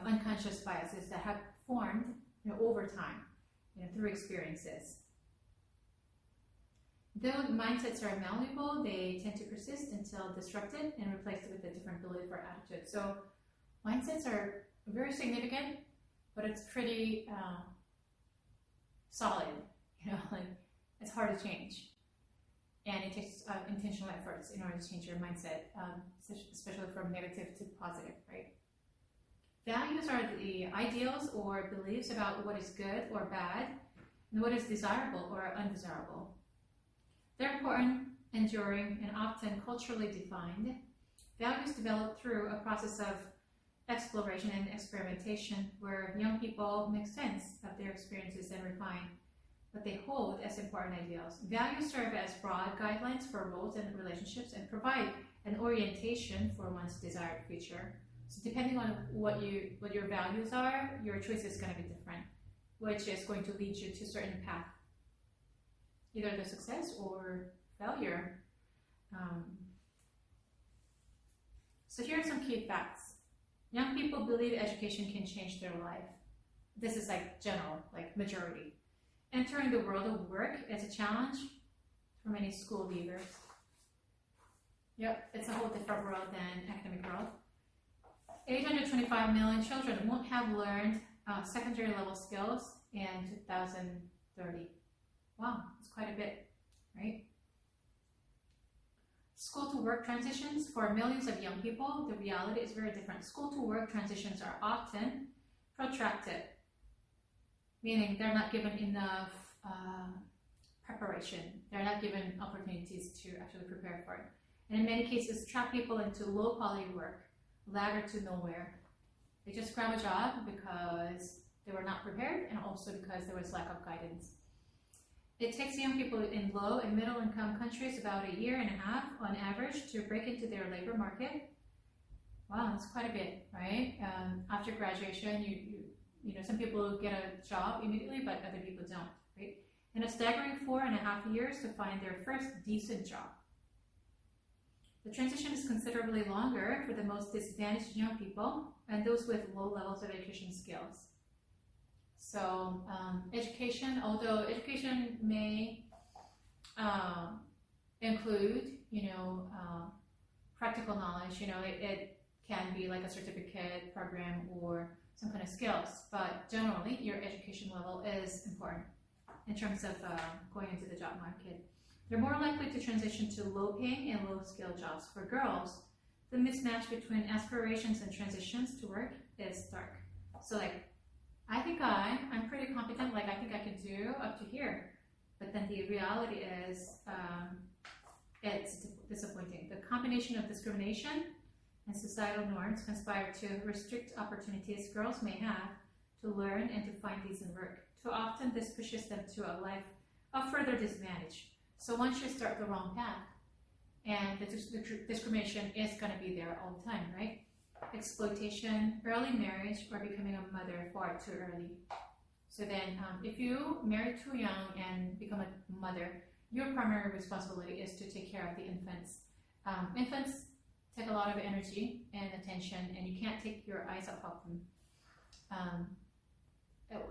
S1: unconscious biases that have formed over time through experiences. Though mindsets are malleable, they tend to persist until disrupted and replaced with a different belief or attitude. So mindsets are very significant, but it's pretty solid. Like it's hard to change, and it takes intentional efforts in order to change your mindset, especially from negative to positive, right? Values are the ideals or beliefs about what is good or bad, and what is desirable or undesirable. They're important, enduring, and often culturally defined. Values develop through a process of exploration and experimentation where young people make sense of their experiences and refine what they hold as important ideals. Values serve as broad guidelines for roles and relationships and provide an orientation for one's desired future. So depending on what your values are, your choice is going to be different, which is going to lead you to a certain path, either the success or failure. So here are some key facts. Young people believe education can change their life. This is like general, like majority. Entering the world of work is a challenge for many school leavers. Yep, it's a whole different world than academic world. 825 million children won't have learned secondary level skills in 2030. Wow, it's quite a bit, right? School to work transitions for millions of young people, the reality is very different. School to work transitions are often protracted, meaning they're not given enough preparation. They're not given opportunities to actually prepare for it. And in many cases, trap people into low quality work, ladder to nowhere. They just grab a job because they were not prepared and also because there was lack of guidance. It takes young people in low and middle income countries about a year and a half on average to break into their labor market. Wow, that's quite a bit, right? After graduation, some people get a job immediately, but other people don't, right? And a staggering 4.5 years to find their first decent job. The transition is considerably longer for the most disadvantaged young people and those with low levels of education skills. So education, although education may include, practical knowledge, it can be like a certificate program or some kind of skills, but generally your education level is important in terms of going into the job market. They're more likely to transition to low-paying and low-skill jobs. For girls, the mismatch between aspirations and transitions to work is stark. So I think I'm pretty competent, I think I can do up to here. But then the reality is it's disappointing. The combination of discrimination and societal norms conspire to restrict opportunities girls may have to learn and to find decent work. Too often this pushes them to a life of further disadvantage. So once you start the wrong path, and the discrimination is going to be there all the time, right? Exploitation, early marriage, or becoming a mother far too early. So then if you marry too young and become a mother, your primary responsibility is to take care of the infants. Infants take a lot of energy and attention, and you can't take your eyes off of them.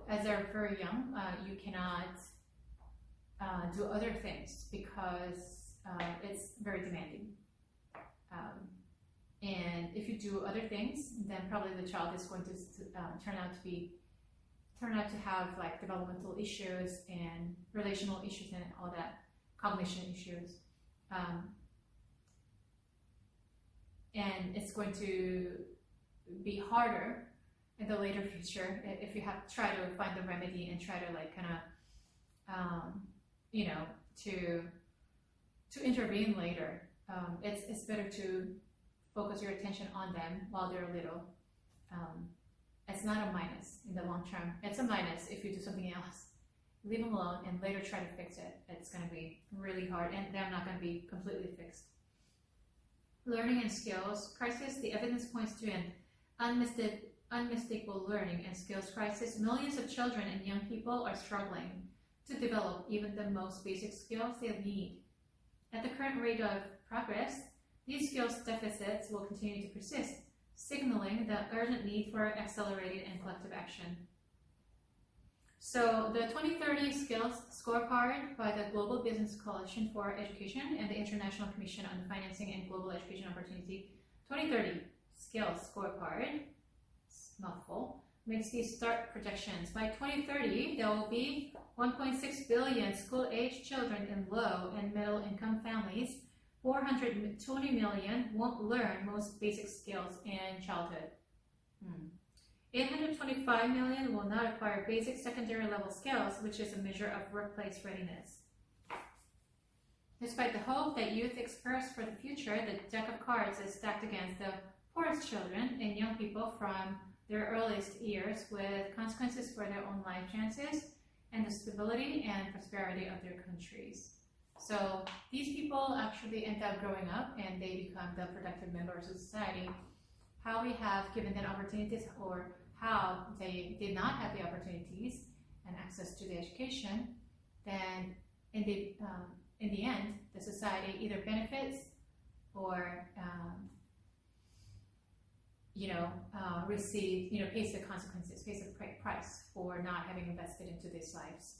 S1: As they're very young, you cannot do other things because it's very demanding. And if you do other things, then probably the child is going to turn out to have like developmental issues and relational issues and all that, cognition issues. And it's going to be harder in the later future if you have to try to find the remedy and try to like kind of, to intervene later. It's better to focus your attention on them while they're little. It's not a minus in the long term. It's a minus if you do something else. Leave them alone and later try to fix it. It's going to be really hard and they're not going to be completely fixed. Learning and skills crisis. The evidence points to an unmistakable learning and skills crisis. Millions of children and young people are struggling to develop even the most basic skills they need. At the current rate of progress, these skills deficits will continue to persist, signaling the urgent need for accelerated and collective action. So the 2030 Skills Scorecard by the Global Business Coalition for Education and the International Commission on Financing and Global Education Opportunity 2030 Skills Scorecard, mouthful, makes these stark projections. By 2030, there will be 1.6 billion school-age children in low and middle-income families. 420 million won't learn most basic skills in childhood. 825 million will not acquire basic secondary level skills, which is a measure of workplace readiness. Despite the hope that youth experience for the future, the deck of cards is stacked against the poorest children and young people from their earliest years, with consequences for their own life chances and the stability and prosperity of their countries. So these people actually end up growing up and they become the productive members of society. How we have given them opportunities or how they did not have the opportunities and access to the education, then in the end, the society either benefits or pays the consequences, pays the price for not having invested into these lives.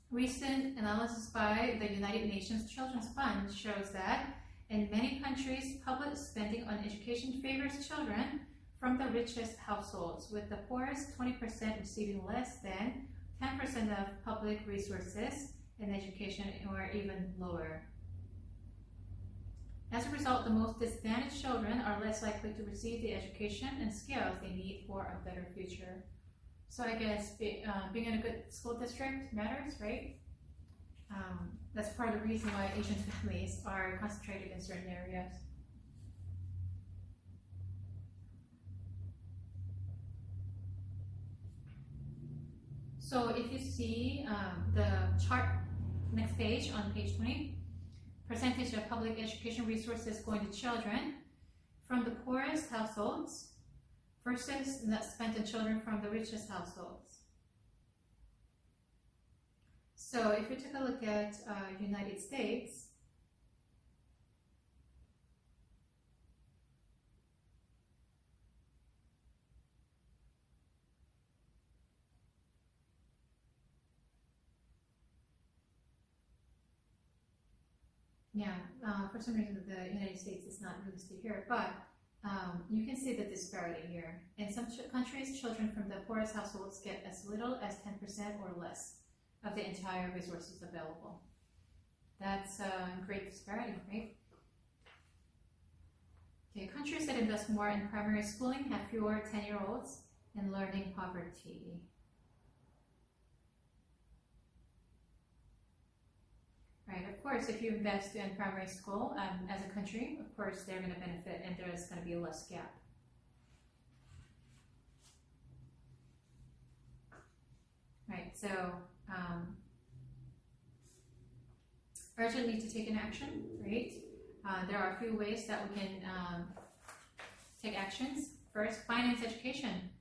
S1: Recent analysis by the United Nations Children's Fund shows that in many countries, public spending on education favors children from the richest households, with the poorest 20% receiving less than 10% of public resources in education or even lower. As a result, the most disadvantaged children are less likely to receive the education and skills they need for a better future. So I guess being in a good school district matters, right? That's part of the reason why Asian families are concentrated in certain areas. So if you see the chart, next page on page 20, percentage of public education resources going to children from the poorest households versus that spent on children from the richest households. So if we take a look at United States, for some reason the United States is not listed here, but you can see the disparity here. In some countries, children from the poorest households get as little as 10% or less of the entire resources available. That's a great disparity, right? Okay, countries that invest more in primary schooling have fewer 10-year-olds in learning poverty. Right, of course, if you invest in primary school as a country, of course, they're going to benefit and there's going to be a less gap. Right, so urgent need to take an action, right? There are a few ways that we can take actions. First, finance education.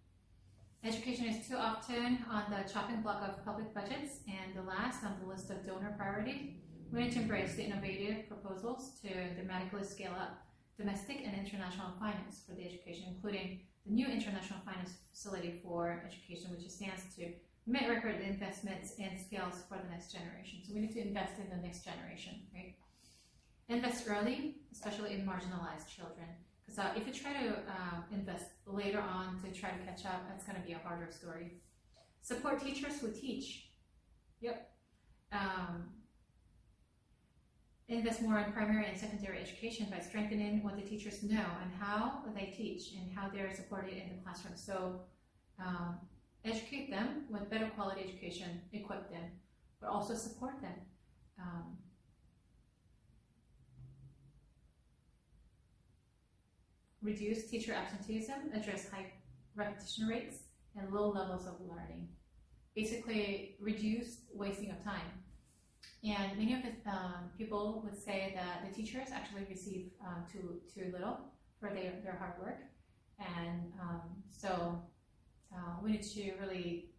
S1: Education is too often on the chopping block of public budgets and the last on the list of donor priorities. We need to embrace the innovative proposals to dramatically scale up domestic and international finance for the education, including the new international finance facility for education, which stands to made record investments in skills for the next generation. So we need to invest in the next generation, right? Invest early, especially in marginalized children. Because if you try to invest later on to try to catch up, that's going to be a harder story. Support teachers who teach. Yep. Invest more in primary and secondary education by strengthening what the teachers know and how they teach and how they're supported in the classroom. So educate them with better quality education, equip them, but also support them. Reduce teacher absenteeism, address high repetition rates, and low levels of learning. Basically, reduce wasting of time. And many of the people would say that the teachers actually receive too little for their hard work. And so we need to really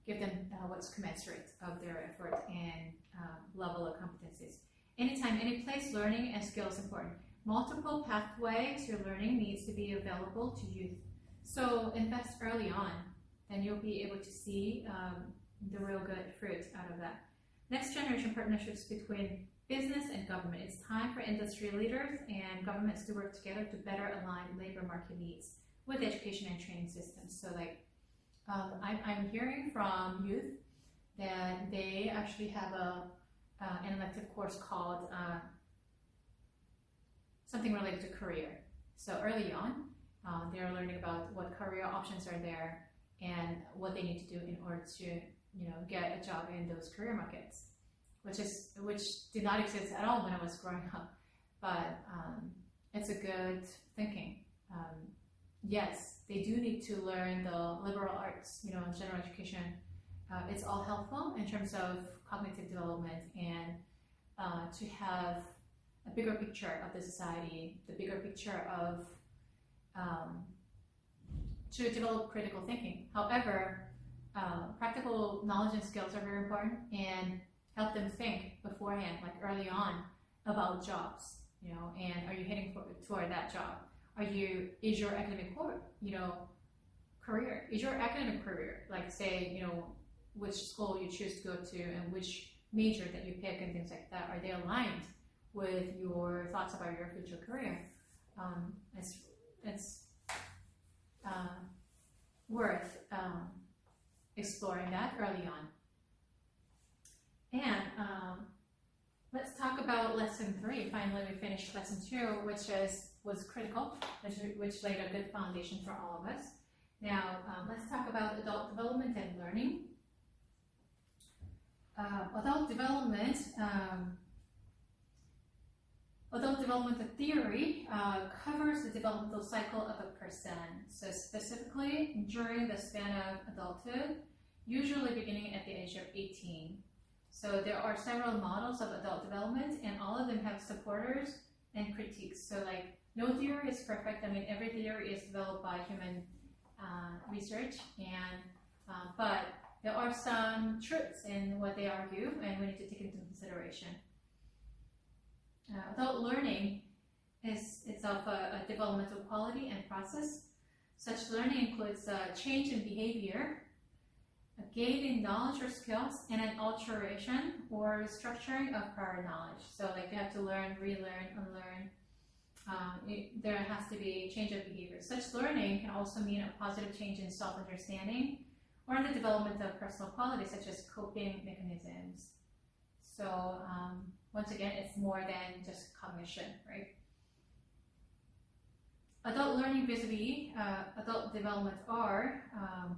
S1: give them what's commensurate of their effort and level of competencies. Anytime, any place, learning and skills important. Multiple pathway to learning needs to be available to youth. So invest early on, then you'll be able to see the real good fruit out of that. Next generation partnerships between business and government. It's time for industry leaders and governments to work together to better align labor market needs with education and training systems. So like, I'm hearing from youth that they actually have an elective course called something related to career. So early on, they're learning about what career options are there and what they need to do in order to get a job in those career markets, which did not exist at all when I was growing up. But it's a good thinking. Yes, they do need to learn the liberal arts, general education. It's all helpful in terms of cognitive development and to have a bigger picture of the society, the bigger picture of to develop critical thinking. However, practical knowledge and skills are very important and help them think beforehand, like early on, about jobs, and are you heading toward that job? Is your academic career, is your academic career, like say, which school you choose to go to and which major that you pick and things like that, are they aligned with your thoughts about your future career? It's worth exploring that early on. And let's talk about lesson 3. Finally, we finished lesson 2, which was critical, which laid a good foundation for all of us. Now, let's talk about adult development and learning. Adult development theory covers the developmental cycle of a person. So specifically during the span of adulthood, usually beginning at the age of 18. So there are several models of adult development, and all of them have supporters and critiques. So like, no theory is perfect. I mean, every theory is developed by human research, and but there are some truths in what they argue, and we need to take into consideration. Adult learning is itself a developmental quality and process. Such learning includes change in behavior, a gain in knowledge or skills, and an alteration or restructuring of prior knowledge. So like you have to learn, relearn, unlearn. There has to be a change of behavior. Such learning can also mean a positive change in self-understanding or in the development of personal qualities such as coping mechanisms. So once again, it's more than just cognition, right? Adult learning vis-a-vis adult development are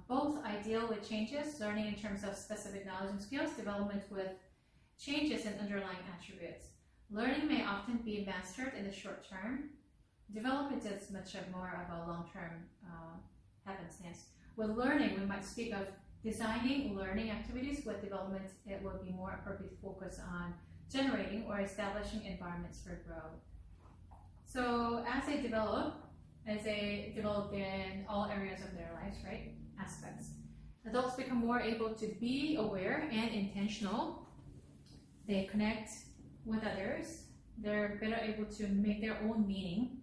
S1: both ideal with changes, learning in terms of specific knowledge and skills, development with changes in underlying attributes. Learning may often be mastered in the short term. Development is much more of a long-term happenstance. With learning, we might speak of designing learning activities. With development, it will be more appropriate to focus on generating or establishing environments for growth. So as they develop in all areas of their lives, right? Aspects. Adults become more able to be aware and intentional. They connect with others. They're better able to make their own meaning.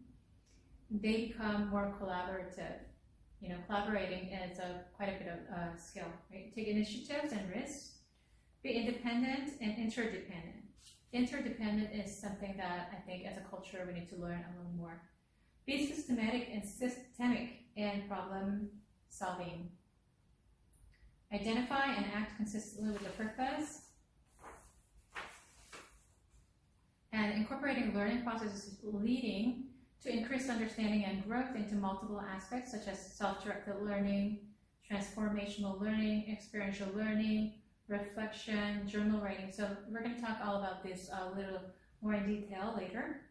S1: They become more collaborative. collaborating is quite a bit of skill, right? Take initiatives and risks. Be independent and interdependent. Interdependent is something that I think as a culture we need to learn a little more. Be systematic in problem solving. Identify and act consistently with the purpose. And incorporating learning processes leading to increased understanding and growth into multiple aspects such as self-directed learning, transformational learning, experiential learning, reflection, journal writing. So we're going to talk all about this a little more in detail later.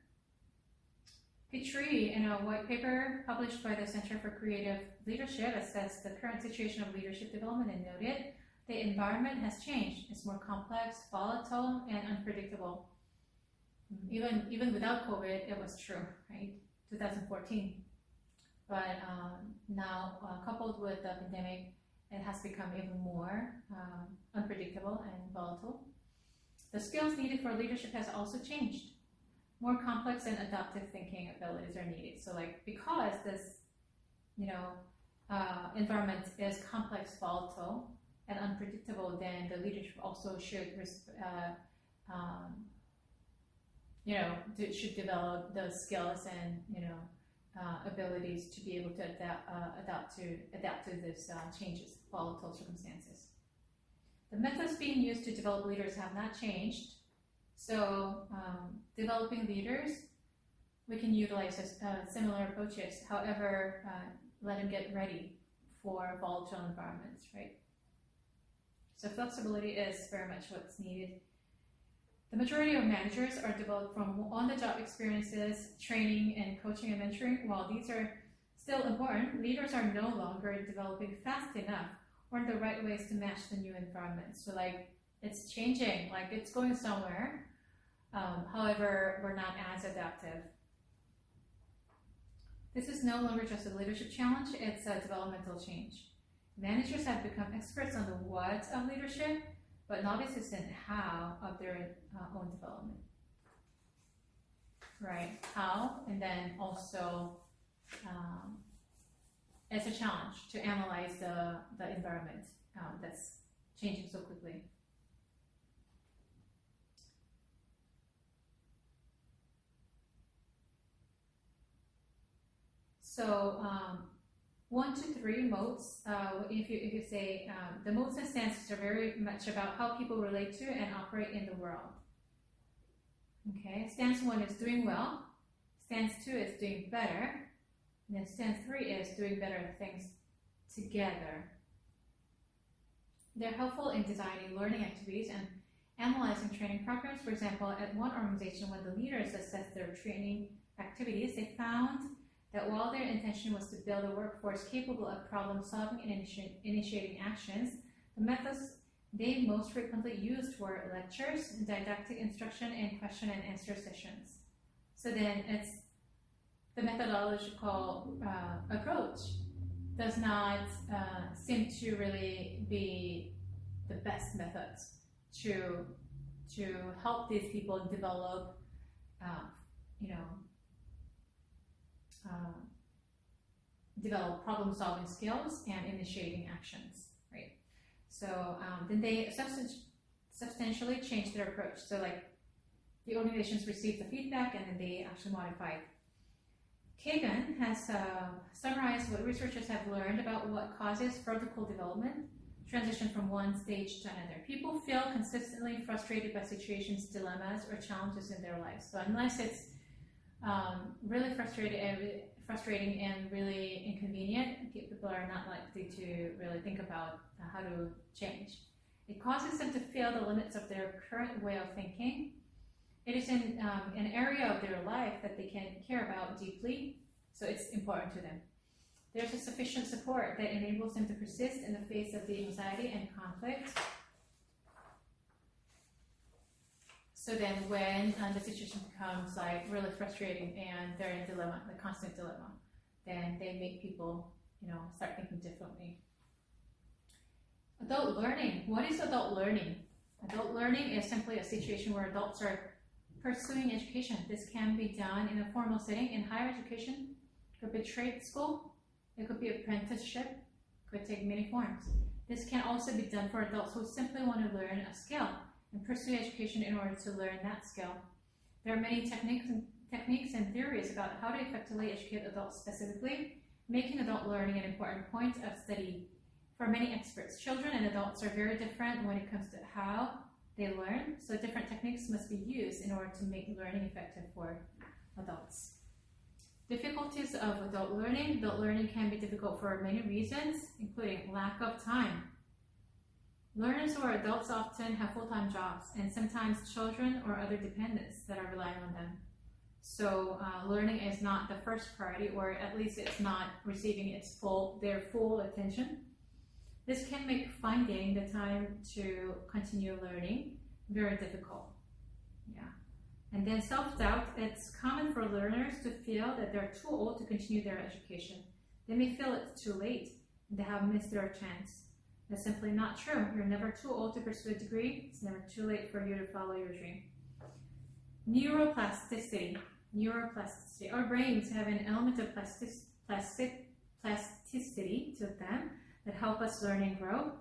S1: Petrie, in a white paper published by the Center for Creative Leadership, assessed the current situation of leadership development and noted the environment has changed. It's more complex, volatile, and unpredictable. Even without COVID, it was true, right? 2014. But now, coupled with the pandemic, it has become even more unpredictable and volatile. The skills needed for leadership has also changed. More complex and adaptive thinking abilities are needed. So because this, environment is complex, volatile, and unpredictable, then the leadership also should should develop those skills and abilities to be able to adapt to this changes, volatile circumstances. The methods being used to develop leaders have not changed. So developing leaders, we can utilize similar approaches. However, let them get ready for volatile environments, right? So flexibility is very much what's needed. The majority of managers are developed from on-the-job experiences, training, and coaching and mentoring. While these are still important, leaders are no longer developing fast enough or in the right ways to match the new environment. So it's changing, it's going somewhere. However, we're not as adaptive. This is no longer just a leadership challenge, it's a developmental change. Managers have become experts on the what of leadership, but novices in how of their own development. Right, how, and then also as a challenge to analyze the environment that's changing so quickly. So 1 to 3 modes, if you say the modes and stances are very much about how people relate to and operate in the world. Okay, stance 1 is doing well, stance 2 is doing better, and then stance 3 is doing better things together. They're helpful in designing learning activities and analyzing training programs. For example, at one organization, when the leaders assessed their training activities, they found that while their intention was to build a workforce capable of problem solving and initiating actions, the methods they most frequently used were lectures, didactic instruction, and question and answer sessions. So then it's the methodological approach does not seem to really be the best methods to help these people develop develop problem-solving skills and initiating actions, right? So then they substantially changed their approach. So the organizations received the feedback and then they actually modified. Kagan has summarized what researchers have learned about what causes vertical development, transition from one stage to another. People feel consistently frustrated by situations, dilemmas, or challenges in their lives. So unless it's really frustrating and really inconvenient, people are not likely to really think about how to change. It causes them to feel the limits of their current way of thinking. It is in an area of their life that they can care about deeply, so it's important to them. There's a sufficient support that enables them to persist in the face of the anxiety and conflict. So then when the situation becomes really frustrating and they're in a dilemma, the constant dilemma, then they make people, start thinking differently. Adult learning. What is adult learning? Adult learning is simply a situation where adults are pursuing education. This can be done in a formal setting in higher education, or trade school, It could be apprenticeship, could take many forms. This can also be done for adults who simply want to learn a skill and pursue education in order to learn that skill. There are many techniques and theories about how to effectively educate adults specifically, making adult learning an important point of study. For many experts, children and adults are very different when it comes to how they learn, so different techniques must be used in order to make learning effective for adults. Difficulties of adult learning. Adult learning can be difficult for many reasons, including lack of time. Learners who are adults often have full-time jobs and sometimes children or other dependents that are relying on them. So learning is not the first priority, or at least it's not receiving their full attention. This can make finding the time to continue learning very difficult. And then self-doubt. It's common for learners to feel that they're too old to continue their education. They may feel it's too late and they have missed their chance. That's simply not true. You're never too old to pursue a degree. It's never too late for you to follow your dream. Neuroplasticity. Our brains have an element of plasticity to them that help us learn and grow.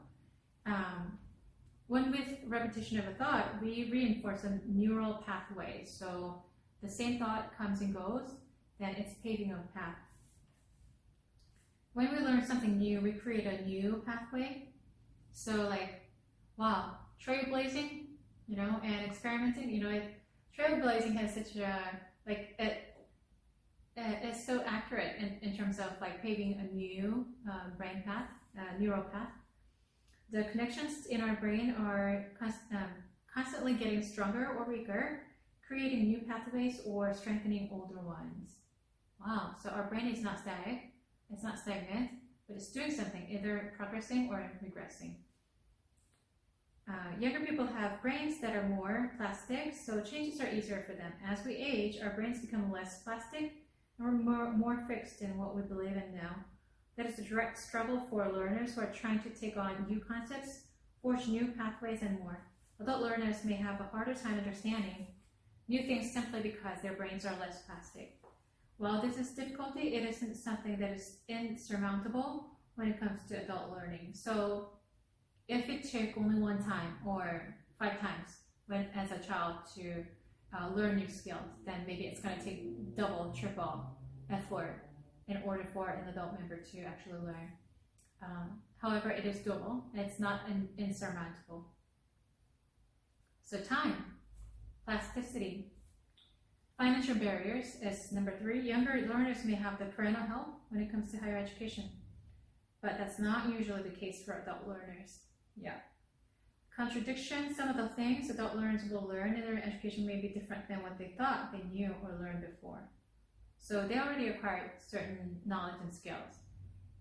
S1: When with repetition of a thought, we reinforce a neural pathway. So the same thought comes and goes, then it's paving a path. When we learn something new, we create a new pathway. So like, wow, trailblazing, and experimenting, trailblazing has such a, it's so accurate in terms of like paving a new brain path, neural path. The connections in our brain are constantly getting stronger or weaker, creating new pathways or strengthening older ones. Wow, so our brain is not static, it's not stagnant, but it's doing something, either progressing or regressing. Younger people have brains that are more plastic, so changes are easier for them. As we age, our brains become less plastic and we're more fixed in what we believe in now. That is a direct struggle for learners who are trying to take on new concepts, forge new pathways, and more. Adult learners may have a harder time understanding new things simply because their brains are less plastic. While this is difficulty, it isn't something that is insurmountable when it comes to adult learning. So if it took only one time or 5 times as a child to learn new skills, then maybe it's going to take double, triple effort in order for an adult member to actually learn. However, it is doable. It's not insurmountable. So time, plasticity. Financial barriers is number 3. Younger learners may have the parental help when it comes to higher education, but that's not usually the case for adult learners. Contradiction. Some of the things adult learners will learn in their education may be different than what they thought they knew or learned before. So they already acquired certain knowledge and skills,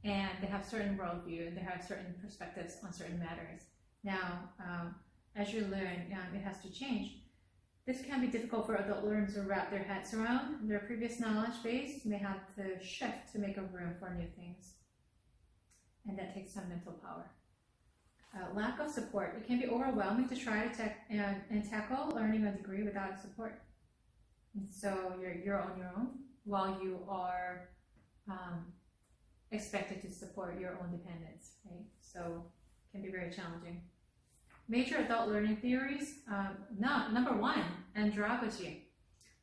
S1: and they have certain worldview, and they have certain perspectives on certain matters. Now, as you learn, it has to change. This can be difficult for adult learners to wrap their heads around. Their previous knowledge base may have to shift to make a room for new things, and that takes some mental power. Lack of support. It can be overwhelming to try to tackle learning a degree without support. And so you're on your own, while you are expected to support your own dependence, right? So it can be very challenging. Major adult learning theories. Number 1, andragogy.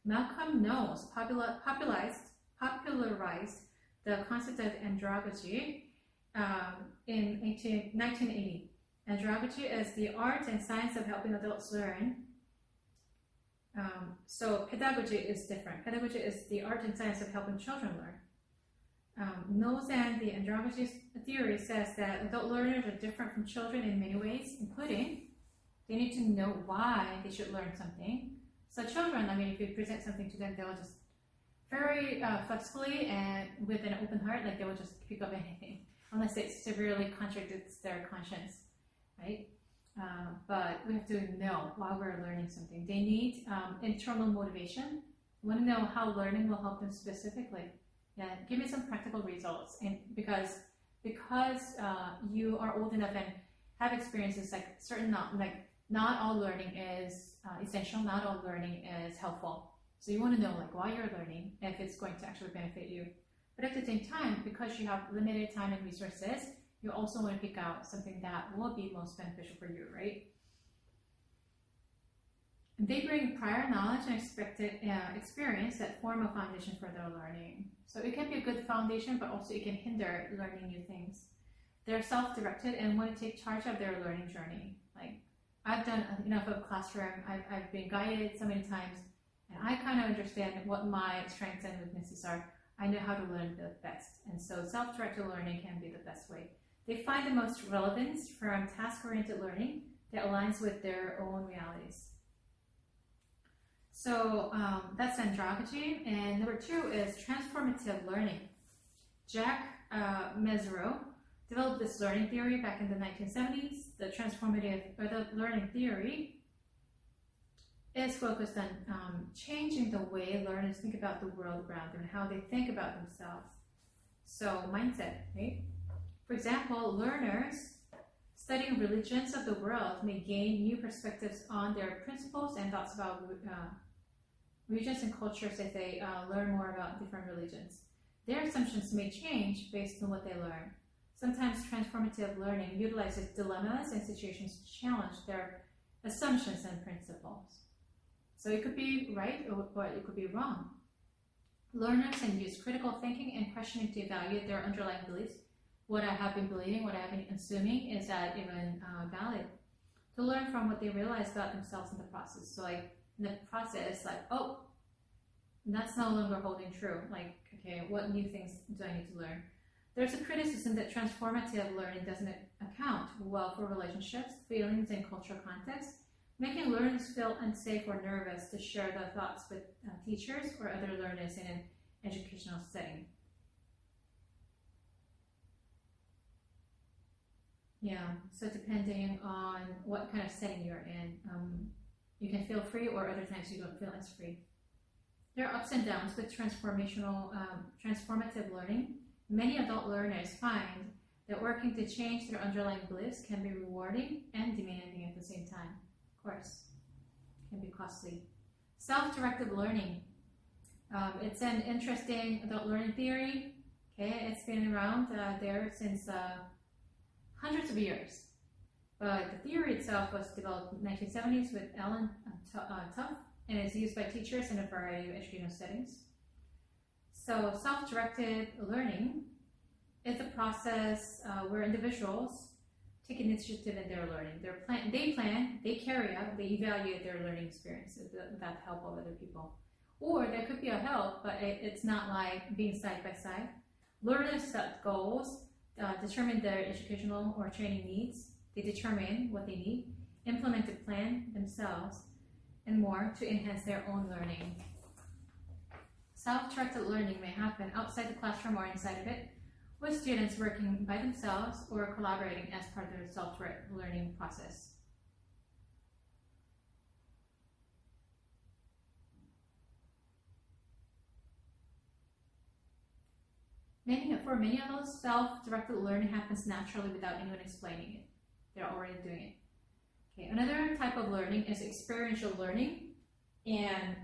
S1: Malcolm Knowles popularized the concept of andragogy in 1980. Andragogy is the art and science of helping adults learn. So pedagogy is different. Pedagogy is the art and science of helping children learn. Knowles and the andragogy theory says that adult learners are different from children in many ways, including they need to know why they should learn something. So children, if you present something to them, they'll just very flexibly and with an open heart, they will just pick up anything, unless it severely contradicts their conscience, right? But we have to know why we're learning something. They need internal motivation. We want to know how learning will help them specifically. Give me some practical results. And because you are old enough and have experiences not all learning is essential. Not all learning is helpful. So you want to know why you're learning, if it's going to actually benefit you. But at the same time, because you have limited time and resources, you also want to pick out something that will be most beneficial for you, right? They bring prior knowledge and expected experience that form a foundation for their learning. So it can be a good foundation, but also it can hinder learning new things. They're self-directed and want to take charge of their learning journey. Like I've done enough of classroom, I've been guided so many times, and I kind of understand what my strengths and weaknesses are. I know how to learn the best, and so self-directed learning can be the best way. They find the most relevance from task-oriented learning that aligns with their own realities. So that's andragogy. And number 2 is transformative learning. Jack Mezirow developed this learning theory back in the 1970s. The transformative or the learning theory is focused on changing the way learners think about the world around them and how they think about themselves. So mindset, right? For example, learners studying religions of the world may gain new perspectives on their principles and thoughts about regions and cultures as they learn more about different religions. Their assumptions may change based on what they learn. Sometimes transformative learning utilizes dilemmas and situations to challenge their assumptions and principles. So it could be right or it could be wrong. Learners can use critical thinking and questioning to evaluate their underlying beliefs. What I have been believing, what I have been assuming, is that even valid? To learn from what they realize about themselves in the process. So like in the process, like, oh, that's no longer holding true. Like, okay, what new things do I need to learn? There's a criticism that transformative learning doesn't account well for relationships, feelings, and cultural context, making learners feel unsafe or nervous to share their thoughts with teachers or other learners in an educational setting. Yeah, so depending on what kind of setting you're in, you can feel free, or other times you don't feel as free. There are ups and downs with transformative learning. Many adult learners find that working to change their underlying beliefs can be rewarding and demanding at the same time. Of course, it can be costly. Self-directed learning. It's an interesting adult learning theory. Okay, it's been around there since hundreds of years. But the theory itself was developed in the 1970s with Alan Tuff, and is used by teachers in a variety of educational settings. So self-directed learning is a process where individuals take initiative in their learning. They plan, they carry out, they evaluate their learning experiences without the help of other people. Or there could be a help, but it's not like being side by side. Learners set goals, determine their educational or training needs. They determine what they need, implement a plan themselves, and more to enhance their own learning. Self-directed learning may happen outside the classroom or inside of it, with students working by themselves or collaborating as part of their self-directed learning process. For many adults, self-directed learning happens naturally without anyone explaining it. They're already doing it. Okay, another type of learning is experiential learning, and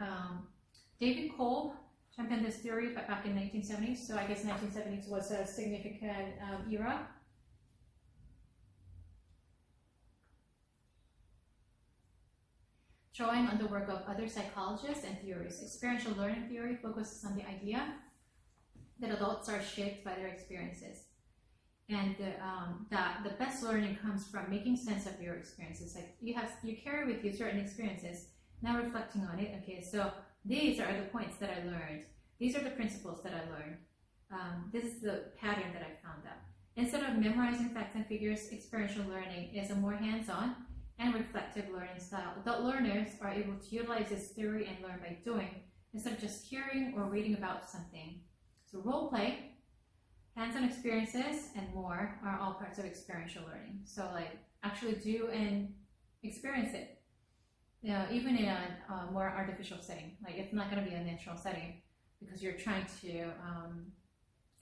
S1: David Kolb championed this theory back in the 1970s. So I guess 1970s was a significant era. Drawing on the work of other psychologists and theorists, experiential learning theory focuses on the idea that adults are shaped by their experiences, and that the best learning comes from making sense of your experiences. Like you carry with you certain experiences, now reflecting on it. Okay, so these are the points that I learned. These are the principles that I learned. This is the pattern that I found out. Instead of memorizing facts and figures, experiential learning is a more hands-on and reflective learning style. Adult learners are able to utilize this theory and learn by doing, instead of just hearing or reading about something. So role play, hands-on experiences, and more are all parts of experiential learning. So like actually do and experience it. Even in a more artificial setting. Like it's not going to be a natural setting because you're trying to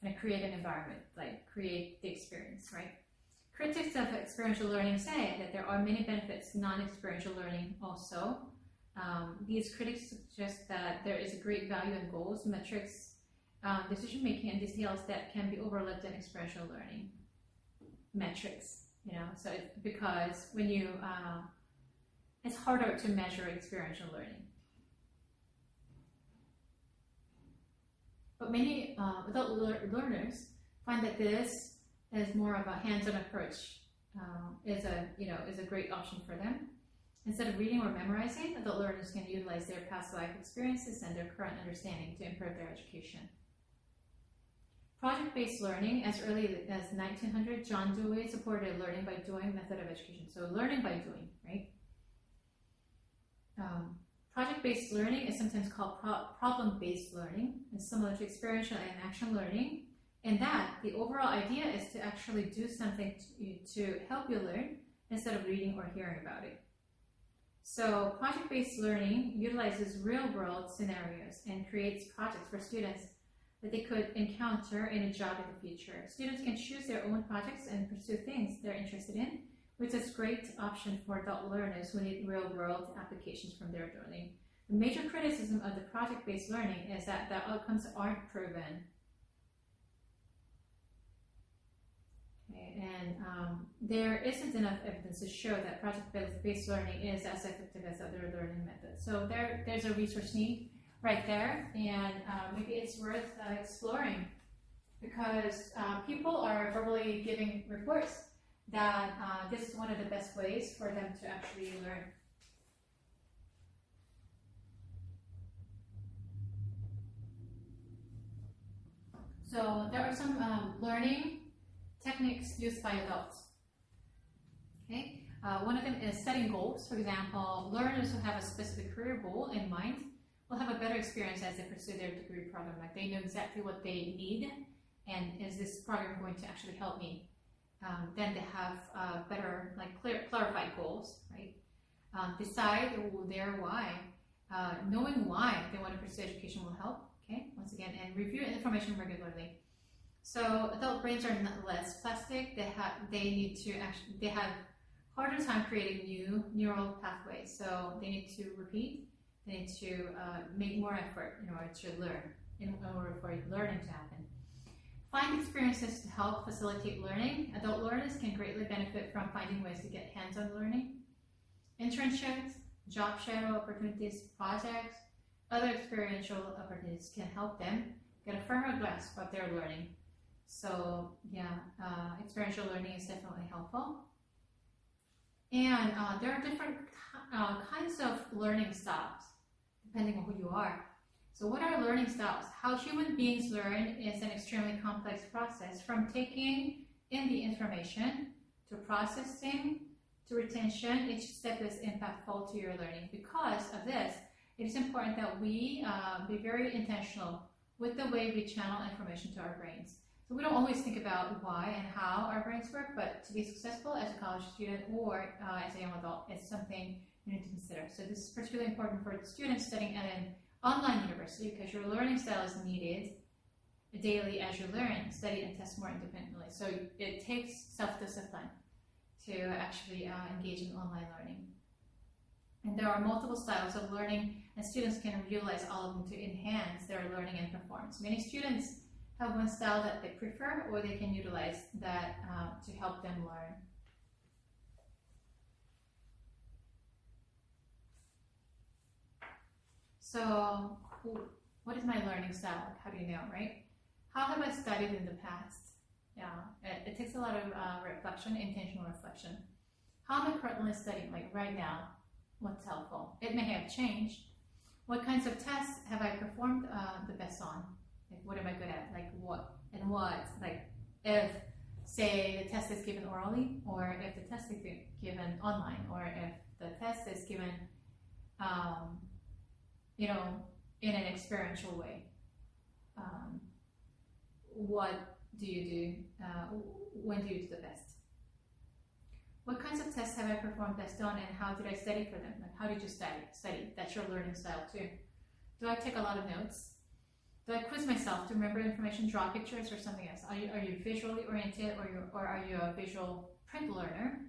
S1: kind of create an environment, like create the experience, right? Critics of experiential learning say that there are many benefits to non-experiential learning also. These critics suggest that there is a great value in goals, metrics, decision making and details that can be overlooked in experiential learning metrics. So because when you it's harder to measure experiential learning. But many adult learners find that this is more of a hands-on approach. Is a great option for them. Instead of reading or memorizing, adult learners can utilize their past life experiences and their current understanding to improve their education. Project-based learning, as early as 1900, John Dewey supported learning by doing method of education. So learning by doing, right? Project-based learning is sometimes called problem-based learning. It's similar to experiential and action learning. In that, the overall idea is to actually do something to help you learn instead of reading or hearing about it. So project-based learning utilizes real-world scenarios and creates projects for students that they could encounter in a job in the future. Students can choose their own projects and pursue things they're interested in, which is a great option for adult learners who need real-world applications from their learning. The major criticism of the project-based learning is that the outcomes aren't proven. And there isn't enough evidence to show that project-based learning is as effective as other learning methods. So there's a research need right there, and maybe it's worth exploring, because people are verbally giving reports that this is one of the best ways for them to actually learn. So there are some learning techniques used by adults. Okay, one of them is setting goals. For example, learners who have a specific career goal in mind will have a better experience as they pursue their degree program. Like they know exactly what they need, and is this program going to actually help me? Then they have better, clarified goals, right? Decide their why. Knowing why they want to pursue education will help. Okay, once again, and review information regularly. So adult brains are not less plastic. They have harder time creating new neural pathways. So they need to repeat. They need to make more effort in order to learn, in order for learning to happen. Find experiences to help facilitate learning. Adult learners can greatly benefit from finding ways to get hands-on learning. Internships, job shadow opportunities, projects, other experiential opportunities can help them get a firmer grasp of their learning. So yeah, experiential learning is definitely helpful. And there are different kinds of learning styles, depending on who you are. So what are learning styles? How human beings learn is an extremely complex process, from taking in the information to processing to retention. Each step is impactful to your learning. Because of this, it is important that we be very intentional with the way we channel information to our brains. So we don't always think about why and how our brains work, but to be successful as a college student or as a young adult is something you need to consider. So this is particularly important for students studying at an online university, because your learning style is needed daily as you learn, study, and test more independently. So it takes self-discipline to actually engage in online learning. And there are multiple styles of learning, and students can utilize all of them to enhance their learning and performance. Many students have one style that they prefer, or they can utilize that to help them learn. So, what is my learning style? How do you know, right? How have I studied in the past? Yeah, it takes a lot of reflection, intentional reflection. How am I currently studying, like right now? What's helpful? It may have changed. What kinds of tests have I performed the best on? Like, what am I good at? Like, what? Like, if, say, the test is given orally, or if the test is given online, or if the test is given, in an experiential way. What do you do? When do you do the best? What kinds of tests have I performed best on, and how did I study for them? Like, how did you study? That's your learning style too. Do I take a lot of notes? Do I quiz myself to remember information, draw pictures, or something else? Are you visually oriented, or are you a visual print learner?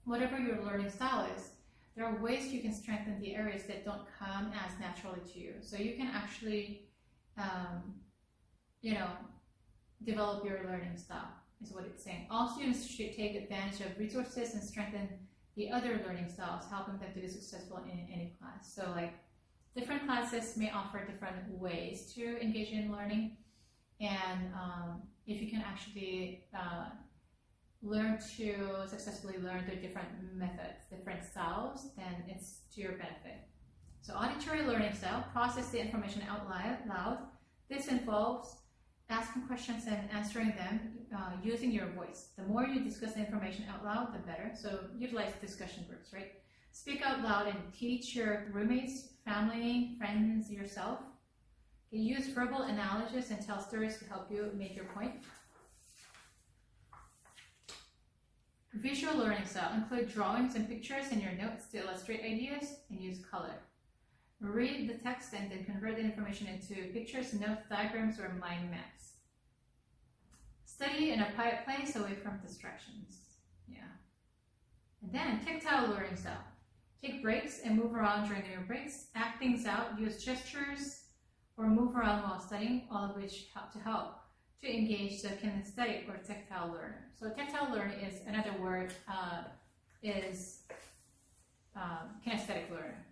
S1: Whatever your learning style is, there are ways you can strengthen the areas that don't come as naturally to you. So you can actually develop your learning style, is what it's saying. All students should take advantage of resources and strengthen the other learning styles, helping them to be successful in any class. So like different classes may offer different ways to engage in learning, and if you can actually learn to successfully learn through different methods, different styles, then it's to your benefit. So auditory learning style, process the information out loud. This involves asking questions and answering them using your voice. The more you discuss the information out loud, the better. So utilize discussion groups, right? Speak out loud and teach your roommates, family, friends, yourself. You use verbal analogies and tell stories to help you make your point. Visual learning style, include drawings and pictures in your notes to illustrate ideas and use color. Read the text and then convert the information into pictures, notes, diagrams, or mind maps. Study in a quiet place away from distractions. Yeah. And then tactile learning style. Take breaks and move around during your breaks. Act things out, use gestures, or move around while studying, all of which help to engage the kinesthetic or tactile learner. So tactile learner is another word, is kinesthetic learner.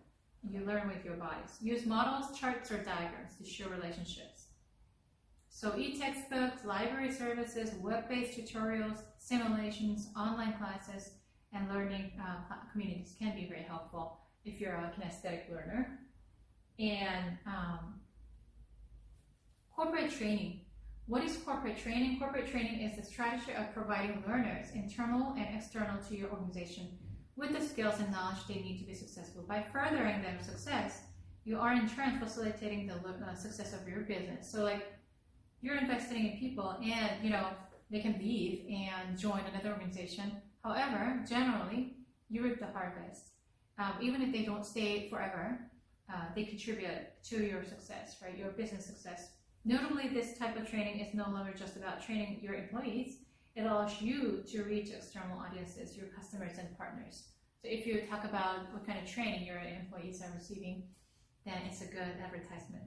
S1: You learn with your bodies. Use models, charts, or diagrams to show relationships. So e-textbooks, library services, web-based tutorials, simulations, online classes, and learning communities can be very helpful if you're a kinesthetic learner. And corporate training. What is corporate training? Corporate training is the strategy of providing learners, internal and external to your organization, with the skills and knowledge they need to be successful. By furthering their success, you are in turn facilitating the success of your business. So like you're investing in people and they can leave and join another organization. However, generally, you reap the harvest. Even if they don't stay forever, they contribute to your success, right? Your business success. Notably, this type of training is no longer just about training your employees. It allows you to reach external audiences, your customers and partners. So if you talk about what kind of training your employees are receiving, then it's a good advertisement.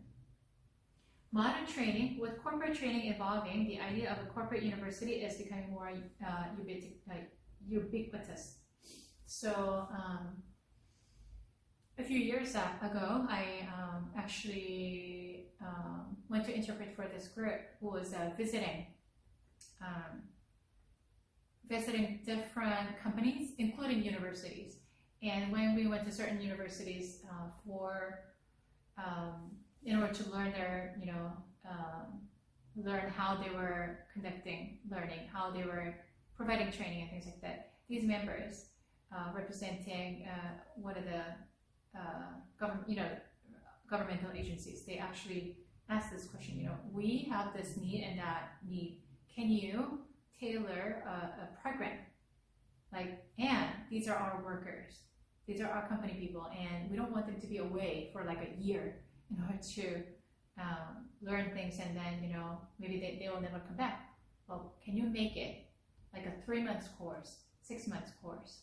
S1: Modern training, with corporate training evolving, the idea of a corporate university is becoming more ubiquitous. So a few years ago, I actually went to interpret for this group who was visiting different companies, including universities. And when we went to certain universities in order to learn their, learn how they were conducting learning, how they were providing training and things like that, these members representing one of the governmental agencies, they actually asked this question, we have this need and that need. Can you tailor a program? And these are our workers. These are our company people, and we don't want them to be away for like a year in order to learn things, and then, maybe they will never come back. Well, can you make it like a 3-month course, 6-month course,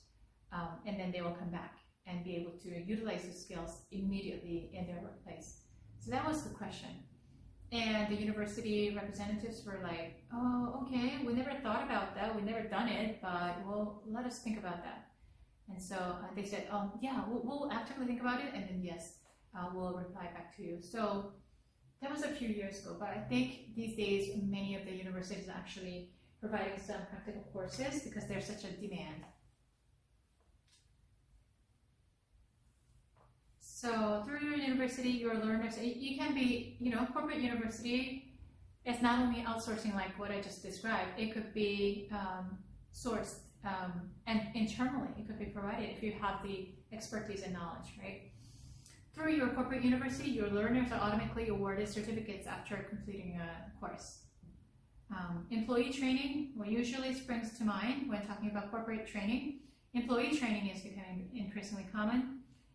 S1: and then they will come back and be able to utilize the skills immediately in their workplace? So that was the question. And the university representatives were like, oh, okay, we never thought about that. We never done it, but well, let us think about that. And so they said, yeah, we'll actively think about it. And then yes, we'll reply back to you. So that was a few years ago, but I think these days, many of the universities are actually providing some practical courses because there's such a demand. So through your university, your learners, you can be, corporate university is not only outsourcing like what I just described, it could be sourced and internally, it could be provided if you have the expertise and knowledge, right? Through your corporate university, your learners are automatically awarded certificates after completing a course. Employee training, what usually springs to mind when talking about corporate training. Employee training is becoming increasingly common.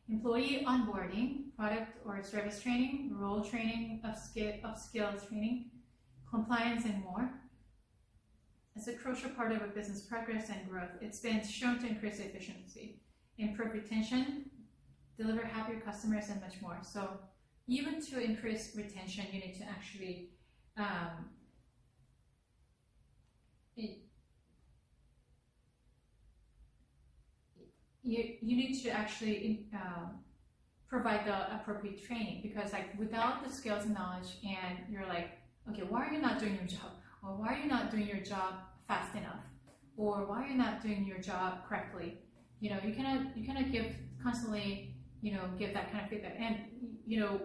S1: Employee onboarding, product or service training, role training, upskills training, compliance, and more. It's a crucial part of a business progress and growth. It's been shown to increase efficiency, improve retention, deliver happier customers, and much more. So even to increase retention, you need to actually um, you need to actually provide the appropriate training, because like without the skills and knowledge, and you're like, okay, why are you not doing your job, or why are you not doing your job fast enough, or why are you not doing your job correctly? You know, you cannot give constantly, you know, give that kind of feedback, and you know,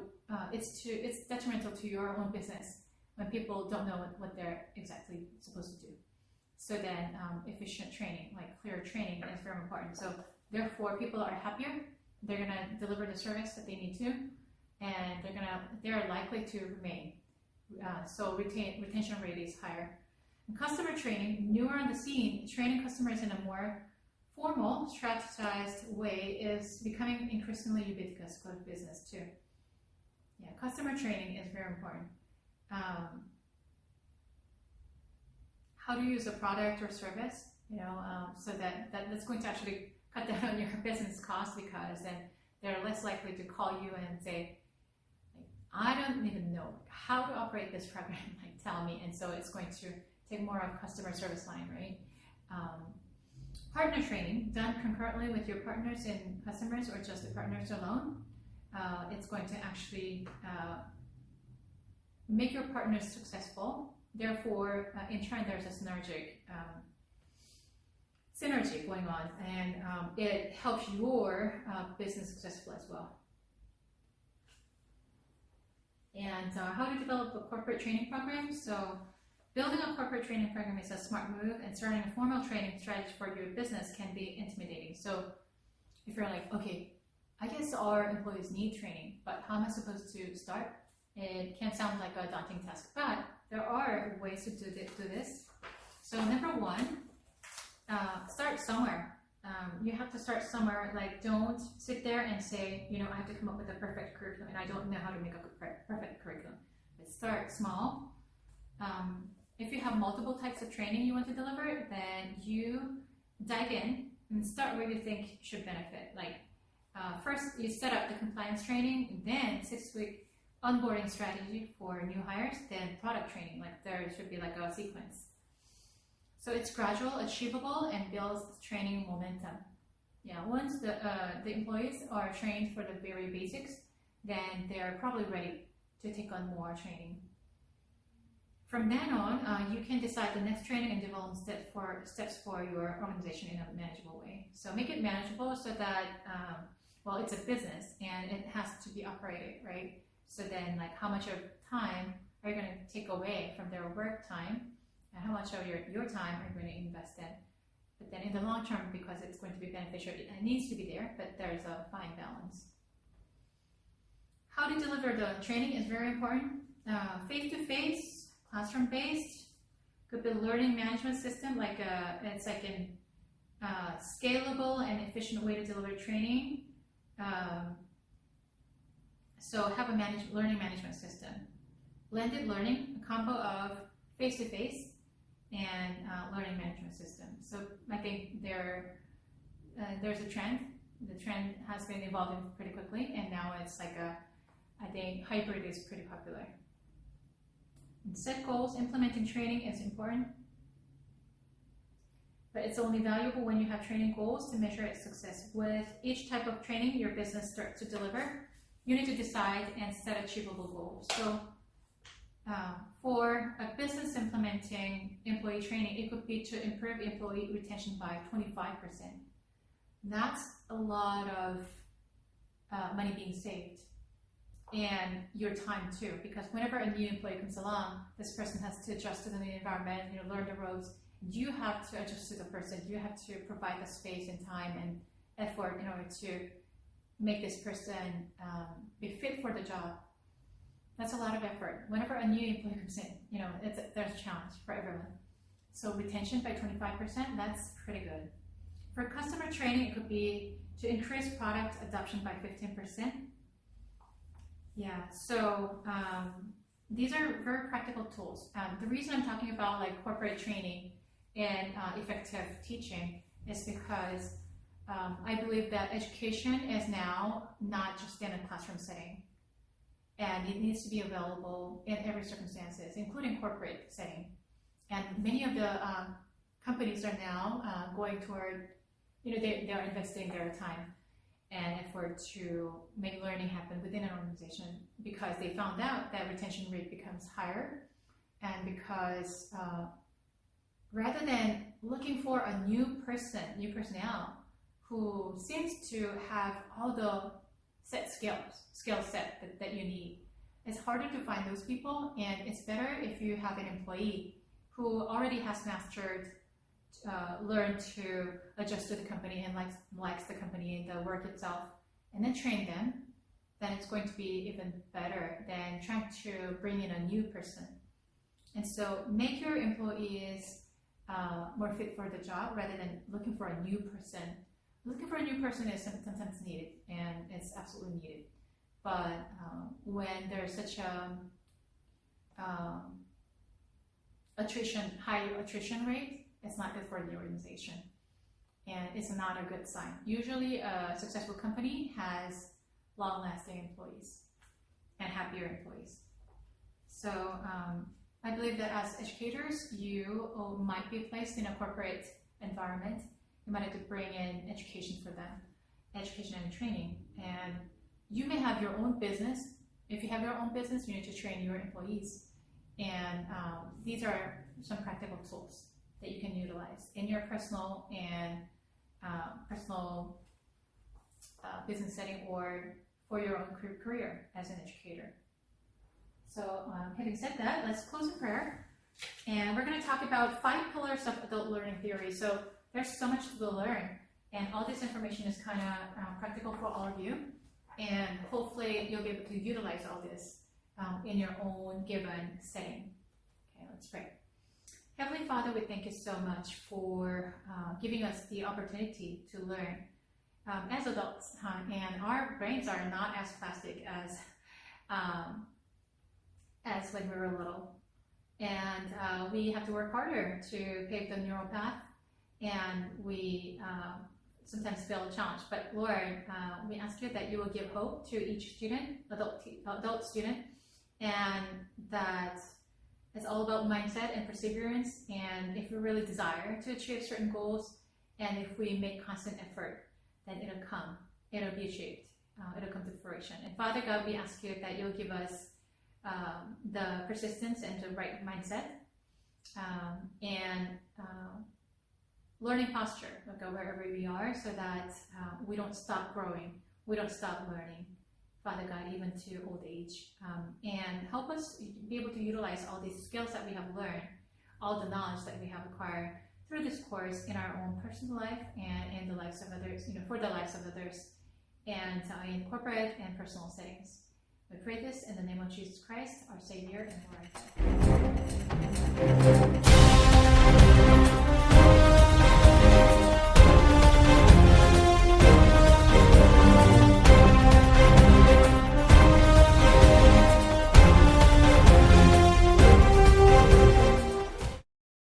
S1: it's detrimental to your own business when people don't know what they're exactly supposed to do. So then efficient training, like clear training, is very important. So therefore, people are happier. They're gonna deliver the service that they need to, and they're likely to remain. So retention rate is higher. And customer training, newer on the scene, training customers in a more formal, strategized way is becoming increasingly ubiquitous for business too. Yeah, customer training is very important. How to use a product or service, you know, so that's going to actually cut down on your business costs, because then they're less likely to call you and say, I don't even know how to operate this program, like tell me. And so it's going to take more of customer service line, right? Partner training done concurrently with your partners and customers, or just the partners alone. It's going to actually make your partners successful. Therefore, in turn, there's a synergy going on, and it helps your business successful as well. And how to develop a corporate training program. So building a corporate training program is a smart move, and starting a formal training strategy for your business can be intimidating. So if you're like, okay, I guess our employees need training, but how am I supposed to start? It can sound like a daunting task, but there are ways to do this. So number one, start somewhere. You have to start somewhere. Like, don't sit there and say, you know, I have to come up with a perfect curriculum, and I don't know how to make a perfect curriculum. But start small. If you have multiple types of training you want to deliver, then you dive in and start where you think should benefit. Like, first you set up the compliance training, then 6-week onboarding strategy for new hires, then product training. Like, there should be like a sequence. So it's gradual, achievable, and builds training momentum. Yeah, once the employees are trained for the very basics, then they're probably ready to take on more training. From then on, you can decide the next training and development steps for your organization in a manageable way. So make it manageable so that, well, it's a business and it has to be operated, right? So then, like, how much of time are you going to take away from their work time, and how much of your time are you going to invest in? But then in the long term, because it's going to be beneficial, it needs to be there, but there's a fine balance. How to deliver the training is very important. Face-to-face, classroom-based, could be a learning management system, like it's like a scalable and efficient way to deliver training. So have a learning management system. Blended learning, a combo of face-to-face and learning management system. So I think there's a trend. The trend has been evolving pretty quickly, and now it's like I think hybrid is pretty popular. And set goals. Implementing training is important, but it's only valuable when you have training goals to measure its success. With each type of training your business starts to deliver, you need to decide and set achievable goals. So for a business implementing employee training, it could be to improve employee retention by 25%. That's a lot of money being saved, and your time too, because whenever a new employee comes along, this person has to adjust to the new environment, you know, learn the ropes. You have to adjust to the person. You have to provide the space and time and effort in order to make this person be fit for the job. That's a lot of effort. Whenever a new employee comes in, you know, there's a challenge for everyone. So retention by 25%, that's pretty good. For customer training, it could be to increase product adoption by 15%. Yeah, so these are very practical tools. The reason I'm talking about like corporate training and effective teaching is because I believe that education is now not just in a classroom setting. and it needs to be available in every circumstances, including corporate setting. And many of the companies are now going toward, they are investing their time and effort to make learning happen within an organization, because they found out that retention rate becomes higher, and because rather than looking for a new personnel who seems to have all the skill set that you need, it's harder to find those people, and it's better if you have an employee who already has mastered, learned to adjust to the company and likes the company and the work itself, and then train them. Then it's going to be even better than trying to bring in a new person. And so make your employees more fit for the job rather than looking for a new person. Looking for a new person is sometimes needed, and it's absolutely needed. But when there's such a high attrition rate, it's not good for the organization, and it's not a good sign. Usually a successful company has long-lasting employees and happier employees. So I believe that as educators, you might be placed in a corporate environment. You might have to bring in education for them, education and training. And you may have your own business. If you have your own business, you need to train your employees. And these are some practical tools that you can utilize in your personal and business setting, or for your own career as an educator. So having said that, let's close in prayer. And we're going to talk about 5 pillars of adult learning theory. So there's so much to learn, and all this information is kind of practical for all of you. And hopefully you'll be able to utilize all this in your own given setting. Okay, let's pray. Heavenly Father, we thank you so much for giving us the opportunity to learn as adults, and our brains are not as plastic as when we were little, and we have to work harder to pave the neural path, and we sometimes feel challenged. But Lord, we ask you that you will give hope to each student, adult student, and that it's all about mindset and perseverance. And if we really desire to achieve certain goals, and if we make constant effort, then it'll be achieved, it'll come to fruition. And Father God, we ask you that you'll give us the persistence and the right mindset, and learning posture, go wherever we are, so that we don't stop growing, we don't stop learning, Father God, even to old age. And help us be able to utilize all these skills that we have learned, all the knowledge that we have acquired through this course in our own personal life and in the lives of others, for the lives of others, and in corporate and personal settings. We pray this in the name of Jesus Christ, our Savior and Lord.